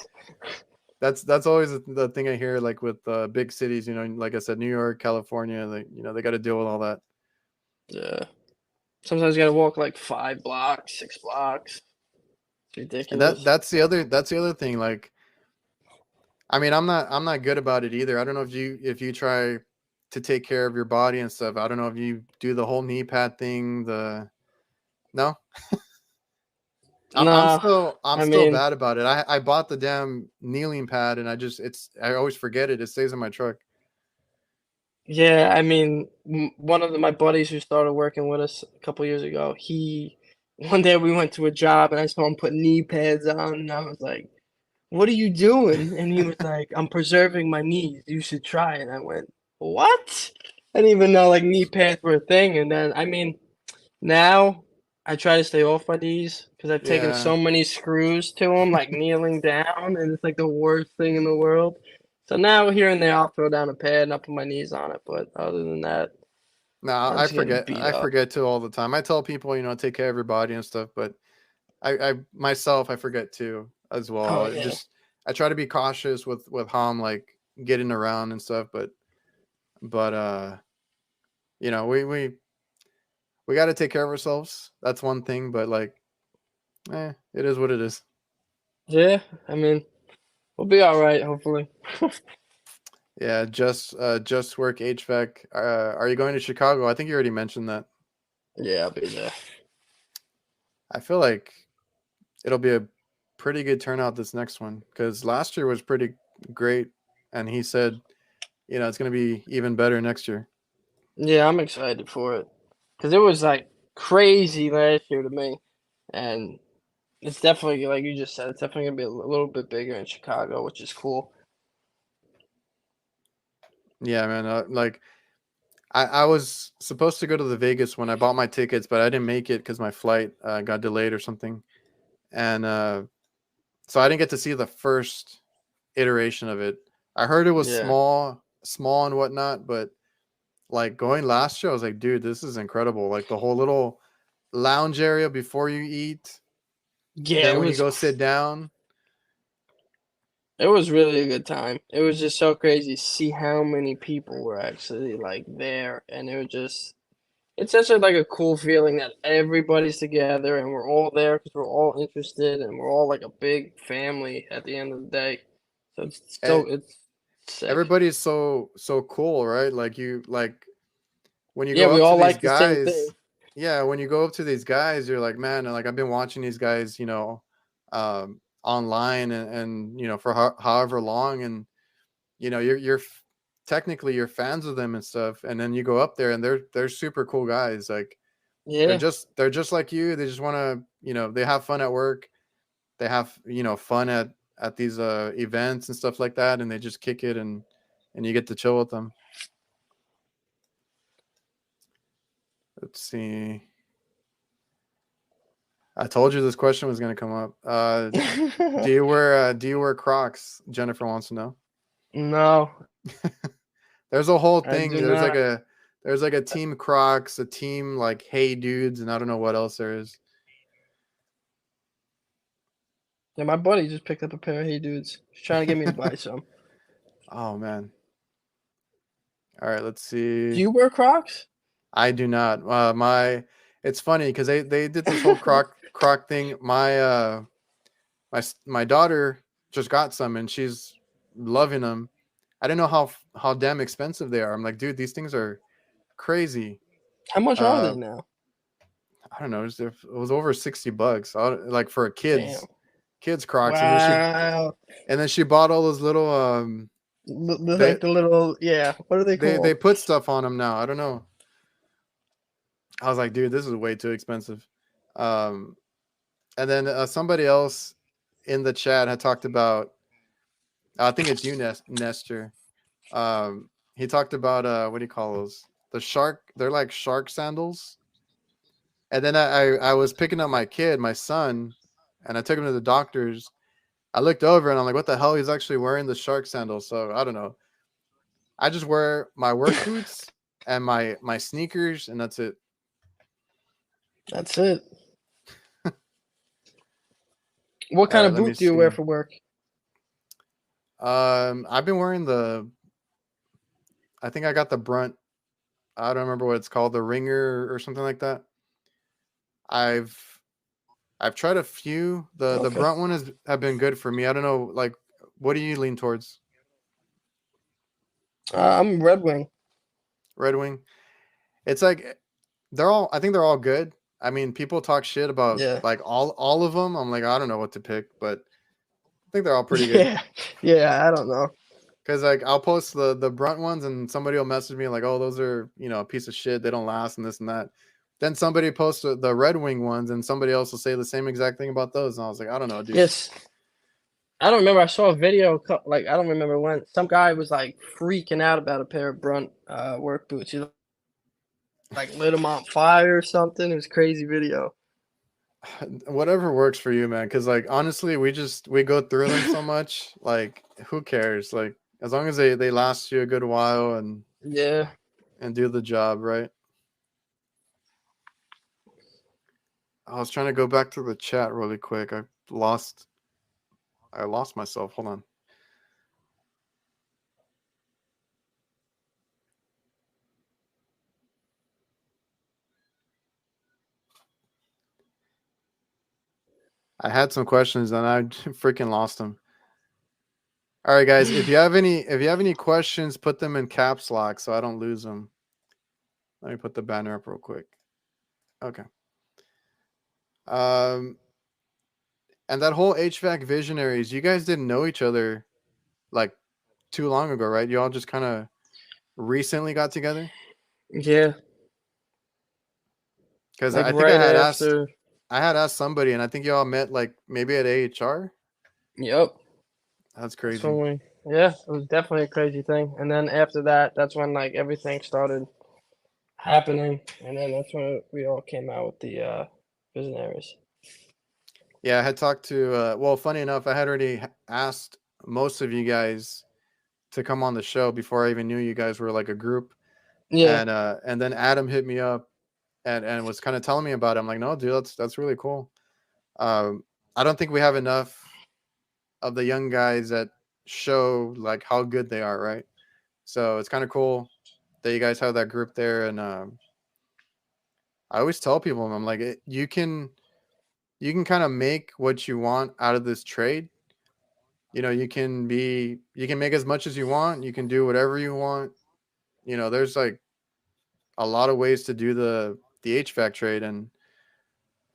That's always the thing I hear, like with big cities, like I said, New York, California, they got to deal with all that. Yeah. Sometimes you gotta walk like 5 blocks, 6 blocks. It's And ridiculous. that's the other thing. Like, I mean, I'm not good about it either. I don't know if you try to take care of your body and stuff. I don't know if you do the whole knee pad thing. No, Nah, I'm I still mean, bad about it. I bought the damn kneeling pad and I always forget it. It stays in my truck. yeah, I mean, one of my buddies who started working with us a couple years ago, he one day we went to a job and I saw him put knee pads on, and I was like, "What are you doing?" And he was like, "I'm preserving my knees. You should try." And I went, "What?" I didn't even know like knee pads were a thing. And then, I mean, now I try to stay off my knees because I've taken Yeah. so many screws to them, like kneeling down, and it's like the worst thing in the world. So now here and there I'll throw down a pad and I'll put my knees on it, but other than that, No, I'm just getting beat I up. forget too all the time. I tell people, take care of your body and stuff, but I myself I forget too as Oh well. yeah. I try to be cautious with how I'm like getting around and stuff, but we got to take care of ourselves. That's one thing, but like, it is what it is. Yeah, I mean, we'll be all right, hopefully. Yeah, just work HVAC. Are you going to Chicago? I think you already mentioned that. Yeah, I'll be there. I feel like it'll be a pretty good turnout this next one because last year was pretty great, and he said, it's going to be even better next year. Yeah, I'm excited for it because it was like crazy last year to me, and it's definitely like you just said, it's definitely gonna be a little bit bigger in Chicago, which is cool. Yeah, man. Like I was supposed to go to the Vegas when I bought my tickets, but I didn't make it because my flight got delayed or something, and so I didn't get to see the first iteration of it. I heard it was Yeah. small and whatnot, but like going last year, I was like, dude, this is incredible. Like the whole little lounge area before you eat, Yeah, then when you go sit down. it was really a good time. It was just so crazy to see how many people were actually like there, and it was just it's such a like a cool feeling that everybody's together and we're all there because we're all interested and we're all like a big family at the end of the day. So And it's sick. everybody's so cool, right? Like you like when you Yeah, go we up to all these like the same thing. guys, yeah, when you go up to these guys, you're like, man, like I've been watching these guys, online and for however long, and technically you're fans of them and stuff, and then you go up there and they're super cool guys. Like Yeah. they're just like you. They just want to, they have fun at work. They have fun at these events and stuff like that, and they just kick it and you get to chill with them. Let's see. I told you this question was gonna come up. Do you wear Crocs? Jennifer wants to know. No, There's a whole I thing. do not. There's like a team Crocs, a team like Hey Dudes, and I don't know what else there is. Yeah, my buddy just picked up a pair of Hey Dudes. He's trying to get me to buy some. Oh man. All right, let's Do see. you wear Crocs? I do not. It's funny because they did this whole croc thing. My daughter just got some and she's loving them. I didn't know how damn expensive they are. I'm like, dude, these things are crazy. How much are Uh, they now? I don't know. It was over $60, like for a Damn. kids Crocs, Wow. and then she bought all those little they Like the little, yeah. What are they they called? put stuff on them now. I don't know. I was like, dude, this is way too expensive. Um, and then somebody else in the chat had talked about. I think it's you, Nestor. He talked about what do you call those? The shark. They're like shark sandals. And then I was picking up my kid, my son, and I took him to the doctor's. I looked over and I'm like, what the hell? He's actually wearing the shark sandals. So I don't know. I just wear my work boots and my sneakers, and that's it. That's it. What All kind right, of let me boot do you wear see. for work? I've been wearing I think I got the Brunt. I don't remember what it's called, the Ringer or something like that. I've I've tried a few. The Okay. Brunt one have been good for me. I don't know, like, what do you lean towards? I'm Red Wing. Red Wing. It's like they're all. I think they're all good. I mean, people talk shit about Yeah. like all of them. I'm like, I don't know what to pick, but I think they're all pretty good. Yeah. Yeah, I don't know. Because like I'll post the Brunt ones, and somebody will message me like, "Oh, those are a piece of shit. They don't last, and this and that." Then somebody posts the Red Wing ones, and somebody else will say the same exact thing about those. And I was like, I don't know, dude. Yes. I don't remember. I saw a video, like, I don't remember when. Some guy was, like, freaking out about a pair of Brunt work boots. He, like, lit them on fire or something. It was a crazy video. Whatever works for you, man. Because like honestly, we go through them so much. Like, who cares? Like, as long as they last you a good while Yeah. and do the job, right? I was trying to go back to the chat really quick. I lost myself. Hold on. I had some questions and I freaking lost them. All right, guys. If you have any questions, put them in caps lock so I don't lose them. Let me put the banner up real quick. Okay. Um, and that whole HVAC visionaries, you guys didn't know each other like too long ago, right? You all just kind of recently got together? Yeah. Because Like, I think right after. I had asked somebody, and I think y'all met like maybe at AHR. Yep. That's That's crazy. when we. Yeah, it was definitely a crazy thing. And then after that, that's when, like, everything started happening. And then that's when we all came out with the Visionaries. Yeah, I had talked to. Well, funny enough, I had already asked most of you guys to come on the show before I even knew you guys were like a group, Yeah. and then Adam hit me up and was kind of telling me about it. I'm like, no, dude, that's really cool. Um, I don't think we have enough of the young guys that show like how good they are, right? So it's kind of cool that you guys have that group there. And I always tell people, I'm like, you can kind of make what you want out of this trade. You can make as much as you want. You can do whatever you want. There's like a lot of ways to do the HVAC trade, and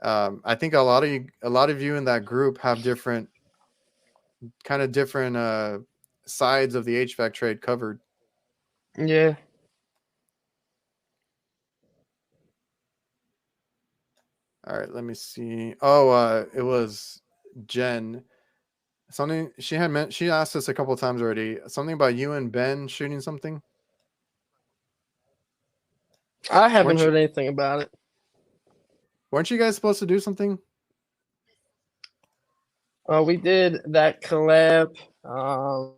I think a lot of you in that group have different sides of the HVAC trade covered. Yeah. All right, let me see. Oh, it was Jen. Something she asked us a couple of times already. Something about you and Ben shooting something. I haven't Weren't you heard anything about it. weren't you guys supposed to do something? We did that collab on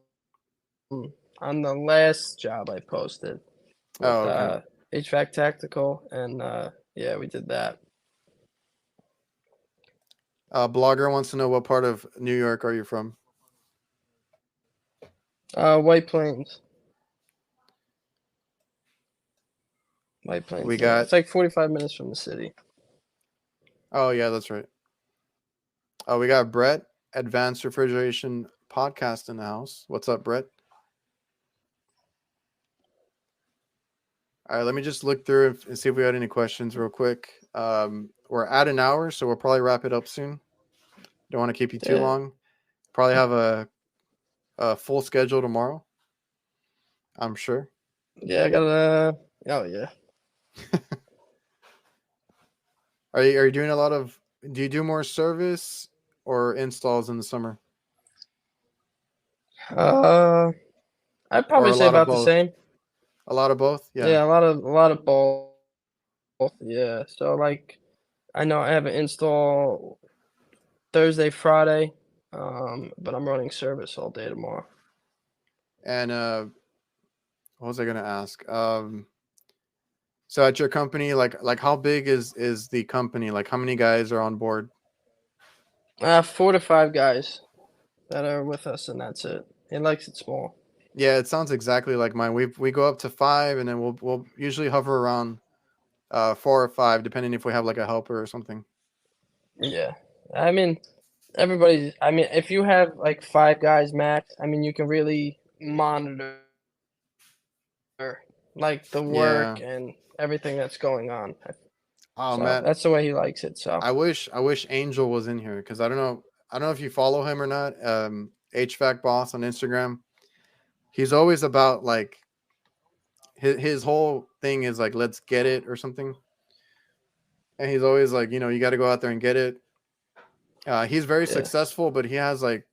the last job I posted with Oh, okay. HVAC Tactical, and yeah, we did that. Blogger wants to know what part of New York are you from? White Plains. White We Plains, yeah. got. It's like 45 minutes from the city. Oh yeah, that's right. Oh, we got Brett, Advanced Refrigeration Podcast in the house. What's up, Brett? All right, let me just look through and see if we had any questions real quick. We're at an hour, so we'll probably wrap it up soon. Don't want to keep you too Yeah, long. Probably have a full schedule tomorrow, I'm sure. yeah. I got Oh yeah. Are you doing a lot of? Do you do more service or installs in the summer, Uh, I'd or probably a say lot of about the both? same. A lot of both. Yeah. Yeah, a lot of both. Yeah. So like, I know I have an install Thursday, Friday, but I'm running service all day tomorrow. And what was I gonna ask? So at your company, like how big is the company? Like how many guys are on board? 4 to 5 guys that are with us, and that's it. He likes it small. Yeah, it sounds exactly like mine. We go up to five, and then we'll usually hover around 4 or 5, depending if we have like a helper or something. Yeah. I mean, if you have like 5 guys max, I mean, you can really monitor like the Yeah. work and everything that's going on. Oh So man, that's the way he likes it. So I wish Angel was in here because I don't know if you follow him or not. HVAC boss on Instagram. He's always about like his whole thing is like let's get it or something, and he's always like you got to go out there and get it. He's very yeah. successful, but he has like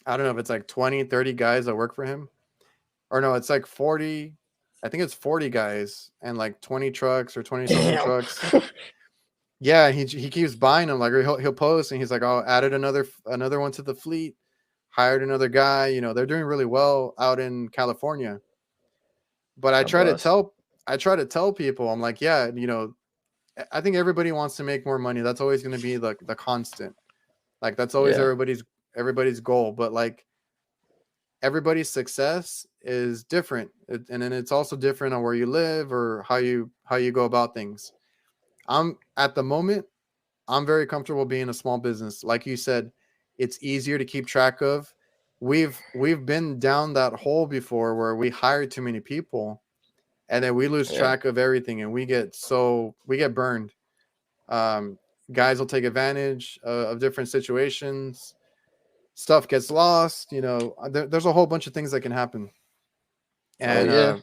I don't know if it's like 20, 30 guys that work for him. Or no, it's like 40. I think it's 40 guys and like 20 trucks or 20 something Damn. trucks. Yeah, he keeps buying them. Like he'll post and he's like, "Oh, added another one to the fleet, hired another guy." They're doing really well out in California. But I God try to bless. tell I try to tell people, I'm like, "Yeah, I think everybody wants to make more money. That's always going to be the constant. Like that's always Yeah. everybody's goal, but like everybody's success is different, and then it's also different on where you live or how you go about things. I'm at the moment I'm very comfortable being a small business. Like you said, it's easier to keep track of. We've been down that hole before where we hire too many people and then we lose Yeah. track of everything and we get burned. um, Guys will take advantage of different situations. Stuff gets lost. There's a whole bunch of things that can happen. Oh And yeah.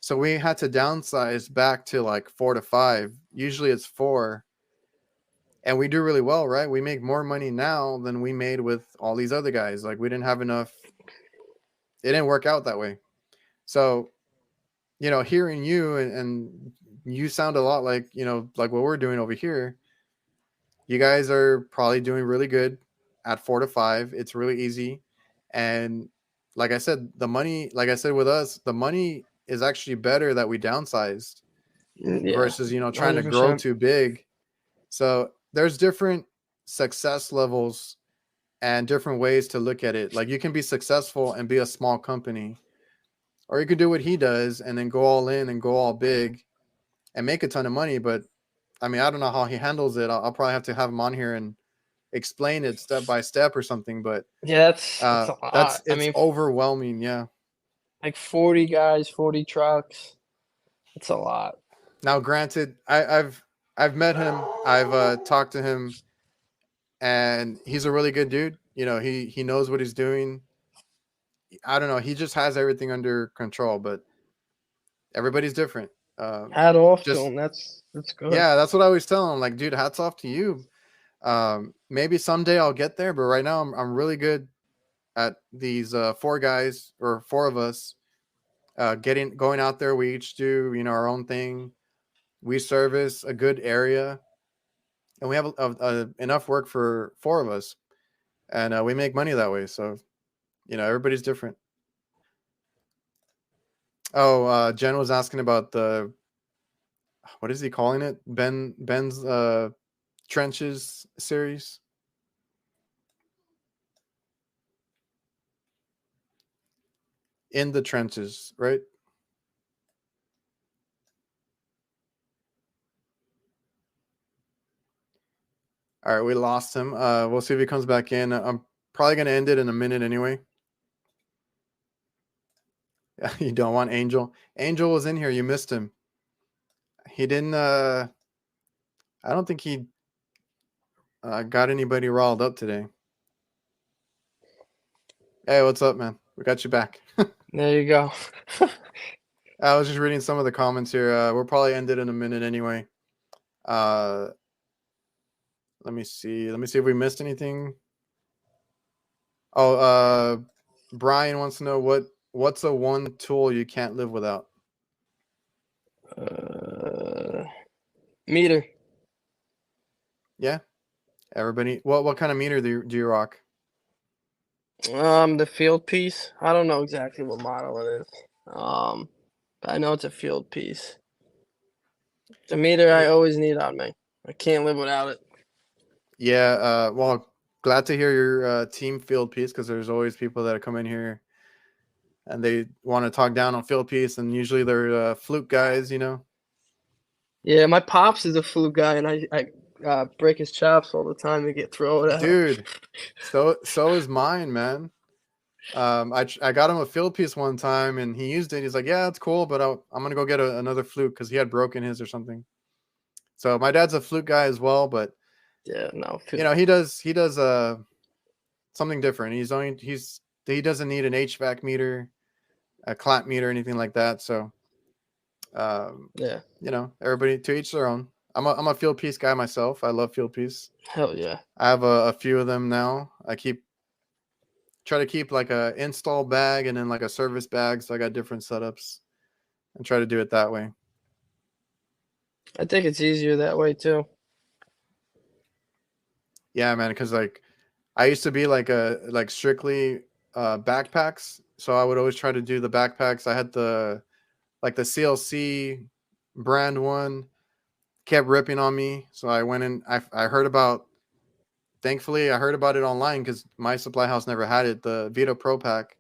so we had to downsize back to like 4 to 5. Usually it's 4, and we do really well, right? We make more money now than we made with all these other guys. Like we didn't have enough. It didn't work out that way. So hearing you and you sound a lot like like what we're doing over here. You guys are probably doing really good at 4 to 5. It's really easy, and like I said, the money. Like I said with us, the money is actually better that we downsized Yeah. versus trying to grow 100%. too big. So there's different success levels and different ways to look at it. Like you can be successful and be a small company, or you could do what he does and then go all in and go all big and make a ton of money. But I mean, I don't know how he handles it. I'll probably have to have him on here and explain it step by step or something. But Yeah, that's a that's lot. I it's mean, overwhelming. Yeah. like 40 guys, 40 trucks. It's a lot. Now, granted, I've met him. I've talked to him, and he's a really good dude. He knows what he's doing. I don't know. He just has everything under control, but everybody's different. Hat off to Just him. That's good. yeah, that's what I always tell him. Like, dude, hats off to you. Maybe someday I'll get there, but right now I'm really good at these 4 guys or 4 of us going out there. We each do our own thing. We service a good area, and we have enough work for 4 of us. and we make money that way. So, everybody's different. Oh, Jen was asking about what is he calling it? Ben's trenches series. In the trenches, right? All right, we lost him. We'll see if he comes back in. I'm probably gonna end it in a minute anyway. You don't want Angel. Angel was in here. You missed him. He didn't. I don't think he got anybody riled up today. Hey, what's up, man? We got you back. There you go. I was just reading some of the comments here. We'll probably end it in a minute anyway. Let me see. Let me see if we missed anything. Oh, Brian wants to know what's a one tool you can't live without? Meter. Yeah. Everybody. What kind of meter do you rock? The field piece. I don't know exactly what model it is. But I know it's a field piece. The meter I always need on me. I can't live without it. Yeah. Well, glad to hear your team field piece, because there's always people that come in here and they want to talk down on field piece, and usually they're fluke guys, Yeah, my pops is a fluke guy, and I break his chops all the time to get thrown out. Dude. So is mine, man. I got him a field piece one time, and he used it. He's like, "Yeah, it's cool, but I'm gonna go get another fluke," because he had broken his or something. So my dad's a fluke guy as well, but Yeah, no. he does something different. He doesn't need an HVAC meter, a clamp meter, anything like that. So Yeah. Everybody to each their own. I'm a field piece guy myself. I love field piece. Hell yeah. I have a few of them now. I try to keep like a install bag and then like a service bag, so I got different setups and try to do it that way. I think it's easier that way too. Yeah, man, because like I used to be like strictly backpacks, so I would always try to do the backpacks. I had the CLC brand one, kept ripping on me, so I went in. I heard about. Thankfully, I heard about it online because my supply house never had it. The Vito Pro Pack,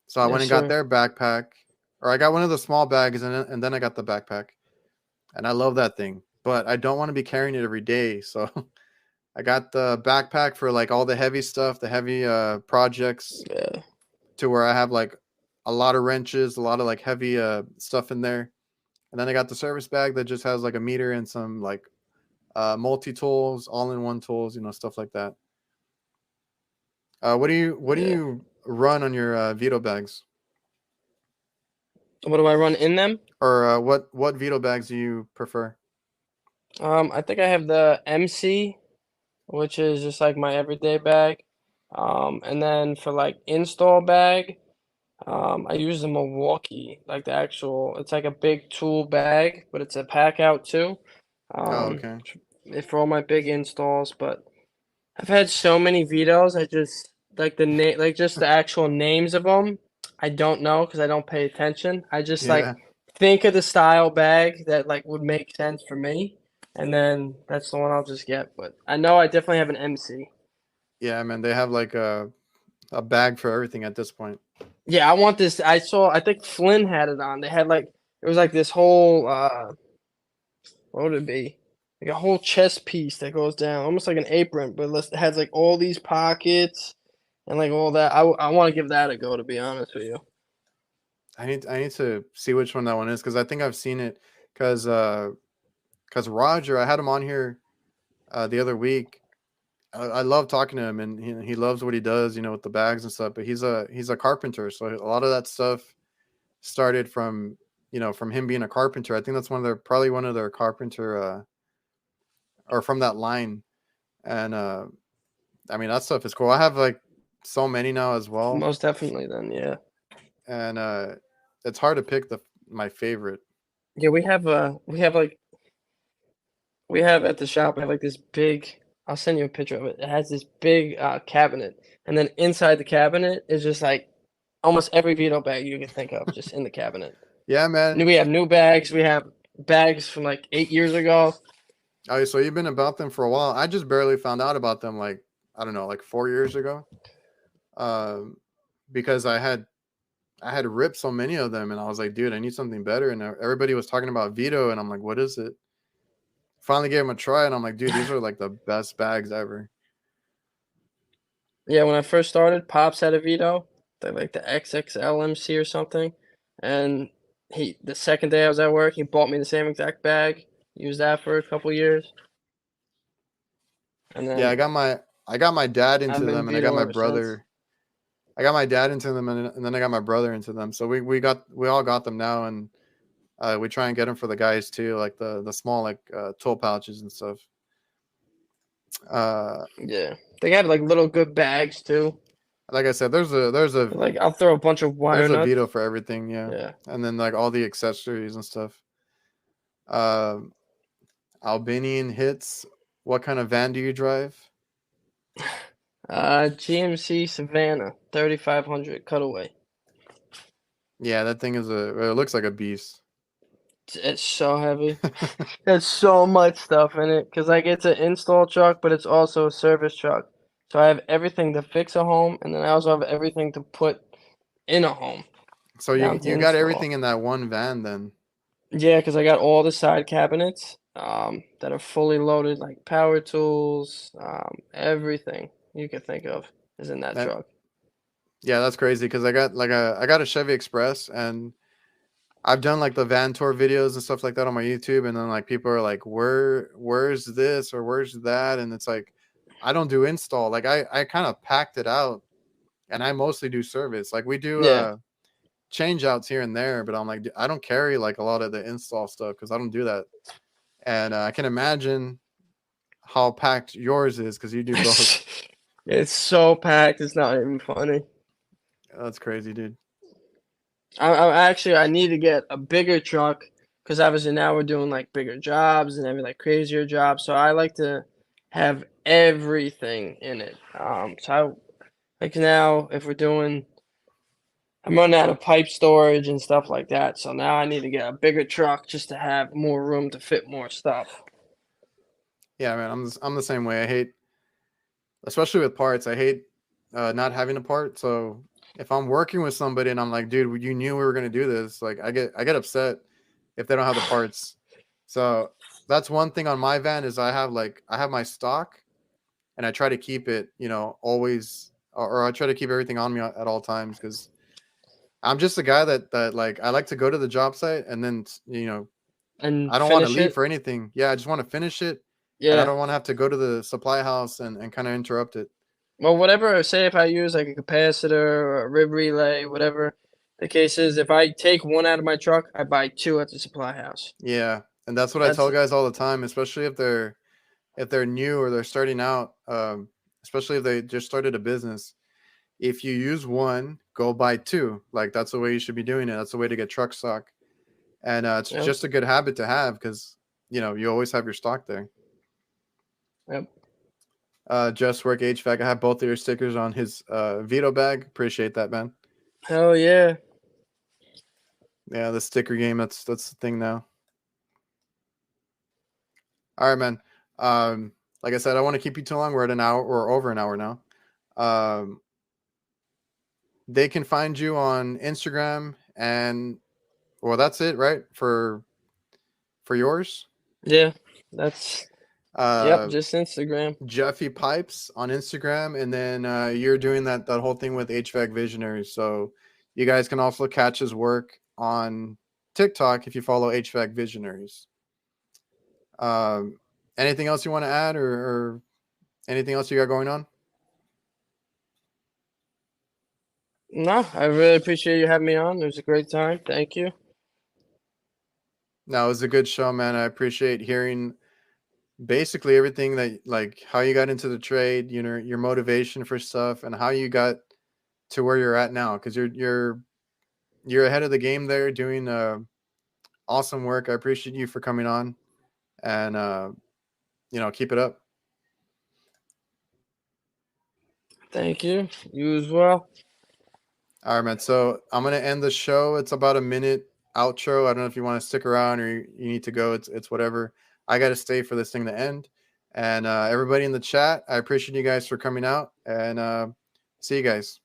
so I went and got their backpack, or I got one of the small bags, and then I got the backpack, and I love that thing. But I don't want to be carrying it every day, so I got the backpack for like all the heavy stuff, the heavy projects. Yeah. To where I have like a lot of wrenches, a lot of like heavy stuff in there. And then I got the service bag that just has like a meter and some like multi-tools, all-in-one tools, stuff like that. What do you run on your Vito bags? What do I run in them? Or what Vito bags do you prefer? I think I have the MC, which is just like my everyday bag. And then for like install bag, I use the Milwaukee, like the actual, it's like a big tool bag, but it's a pack out too. Oh, okay. For all my big installs, but I've had so many Vitos, I just like the name, like just the actual names of them. I don't know because I don't pay attention. I just like Yeah. think of the style bag that like would make sense for me, and then that's the one I'll just get. But I know I definitely have an MC. Yeah, man, they have like a bag for everything at this point. Yeah, I want this. I think Flynn had it on. They had like it was like this whole what would it be? Like a whole chest piece that goes down, almost like an apron, but it has like all these pockets and like all that. I want to give that a go, to be honest with you. I need to see which one that one is, because I think I've seen it, because Roger, I had him on here the other week. I love talking to him, and he loves what he does, with the bags and stuff. But he's a carpenter, so a lot of that stuff started from from him being a carpenter. I think that's probably one of their carpenter or from that line. And I mean, that stuff is cool. I have like so many now as well, Most definitely, then yeah. and it's hard to pick my favorite. Yeah, we have at the shop. I have like this big. I'll send you a picture of it. It has this big cabinet, and then inside the cabinet is just like almost every Vito bag you can think of, just in the cabinet. Yeah, man. We have new bags. We have bags from like 8 years ago. Oh, so you've been about them for a while. I just barely found out about them, like, I don't know, like 4 years ago. Um, because I had ripped so many of them, and I was like, dude, I need something better. And everybody was talking about Vito, and I'm like, what is it? Finally gave them a try, and I'm like, dude, these are like the best bags ever. Yeah, when I first started, Pops had a Vito, like the XXL MC or something, and the second day I was at work, he bought me the same exact bag. Used that for a couple years, and Yeah, then I got my dad I've into been them, and I got Vito my ever since. brother. I got my dad into them, and then I got my brother into them. So we all got them now, and we try and get them for the guys too, like the small like tool pouches and stuff. Uh, Yeah, they got like little good bags too. like I said, Like I'll throw a bunch of wire there's a nuts. Vito for everything, yeah, Yeah. and then like all the accessories and stuff. Um, Albanian hits. What kind of van do you drive? GMC Savannah 3500 cutaway. Yeah, that thing it looks like a beast. It's so heavy. There's so much stuff in it because like it's an install truck, but it's also a service truck. So I have everything to fix a home, and then I also have everything to put in a home So down to you got everything install. in that one van then. Yeah, because I got all the side cabinets that are fully loaded, like power tools, everything you could think of is in that That truck. Yeah, that's crazy because I got a Chevy Express, and I've done like the van tour videos and stuff like that on my YouTube, and then like people are like, where's this or where's that? And it's like I don't do install. Like I kind of packed it out, and I mostly do service. Like we do Yeah. change outs here and there, but I'm like, I don't carry like a lot of the install stuff because I don't do that. And I can imagine how packed yours is because you do both. It's so packed, it's not even funny. That's crazy, dude. I need to get a bigger truck because obviously now we're doing like bigger jobs and having like crazier jobs. So I like to have everything in it. Like now if we're doing, I'm running out of pipe storage and stuff like that. So now I need to get a bigger truck just to have more room to fit more stuff. Yeah, man, I'm the same way. I hate, especially with parts. I hate not having a part. So if I'm working with somebody and I'm like, dude, you knew we were gonna do this, like I get upset if they don't have the parts. So that's one thing on my van is I have my stock, and I try to keep it, always, or I try to keep everything on me at all times because I'm just a guy that like I like to go to the job site and then And I don't want to finish leave it. for anything. Yeah, I just want to finish it, and I Yeah. don't want to have to go to the supply house and kind of interrupt it. Well, whatever, say if I use like a capacitor or a rib relay, whatever the case is, if I take one out of my truck, I buy two at the supply house. Yeah, and that's what I That's tell guys all the time, especially if they're new or they're starting out, especially if they just started a business. If you use one, go buy two. Like that's the way you should be doing it. That's the way to get truck stock, and it's Yep, just a good habit to have because you always have your stock there. yep. Just work HVAC. I have both of your stickers on his Vito bag. Appreciate that, man. Hell yeah. Yeah, the sticker game. That's the thing now. All right, man. Like I said, I want to keep you too long. We're at an hour or over an hour now. Um, they can find you on Instagram, and well, that's it, right? For yours. Yeah. That's yep, Uh, just Instagram. Jeffy Pipes on Instagram, and then you're doing that whole thing with HVAC Visionaries. So you guys can also catch his work on TikTok if you follow HVAC Visionaries. Um, anything else you want to add, or anything else you got going on? No, I really appreciate you having me on. It was a great time. Thank you. No, it was a good show, man. I appreciate hearing basically everything that like how you got into the trade, your motivation for stuff, and how you got to where you're at now. Because you're ahead of the game there, doing awesome work. I appreciate you for coming on, and keep it up. Thank you. You as well. All right, man. So I'm gonna end the show. It's about a minute outro. I don't know if you want to stick around or you need to go. It's whatever. I got to stay for this thing to end. And everybody in the chat, I appreciate you guys for coming out. And see you guys.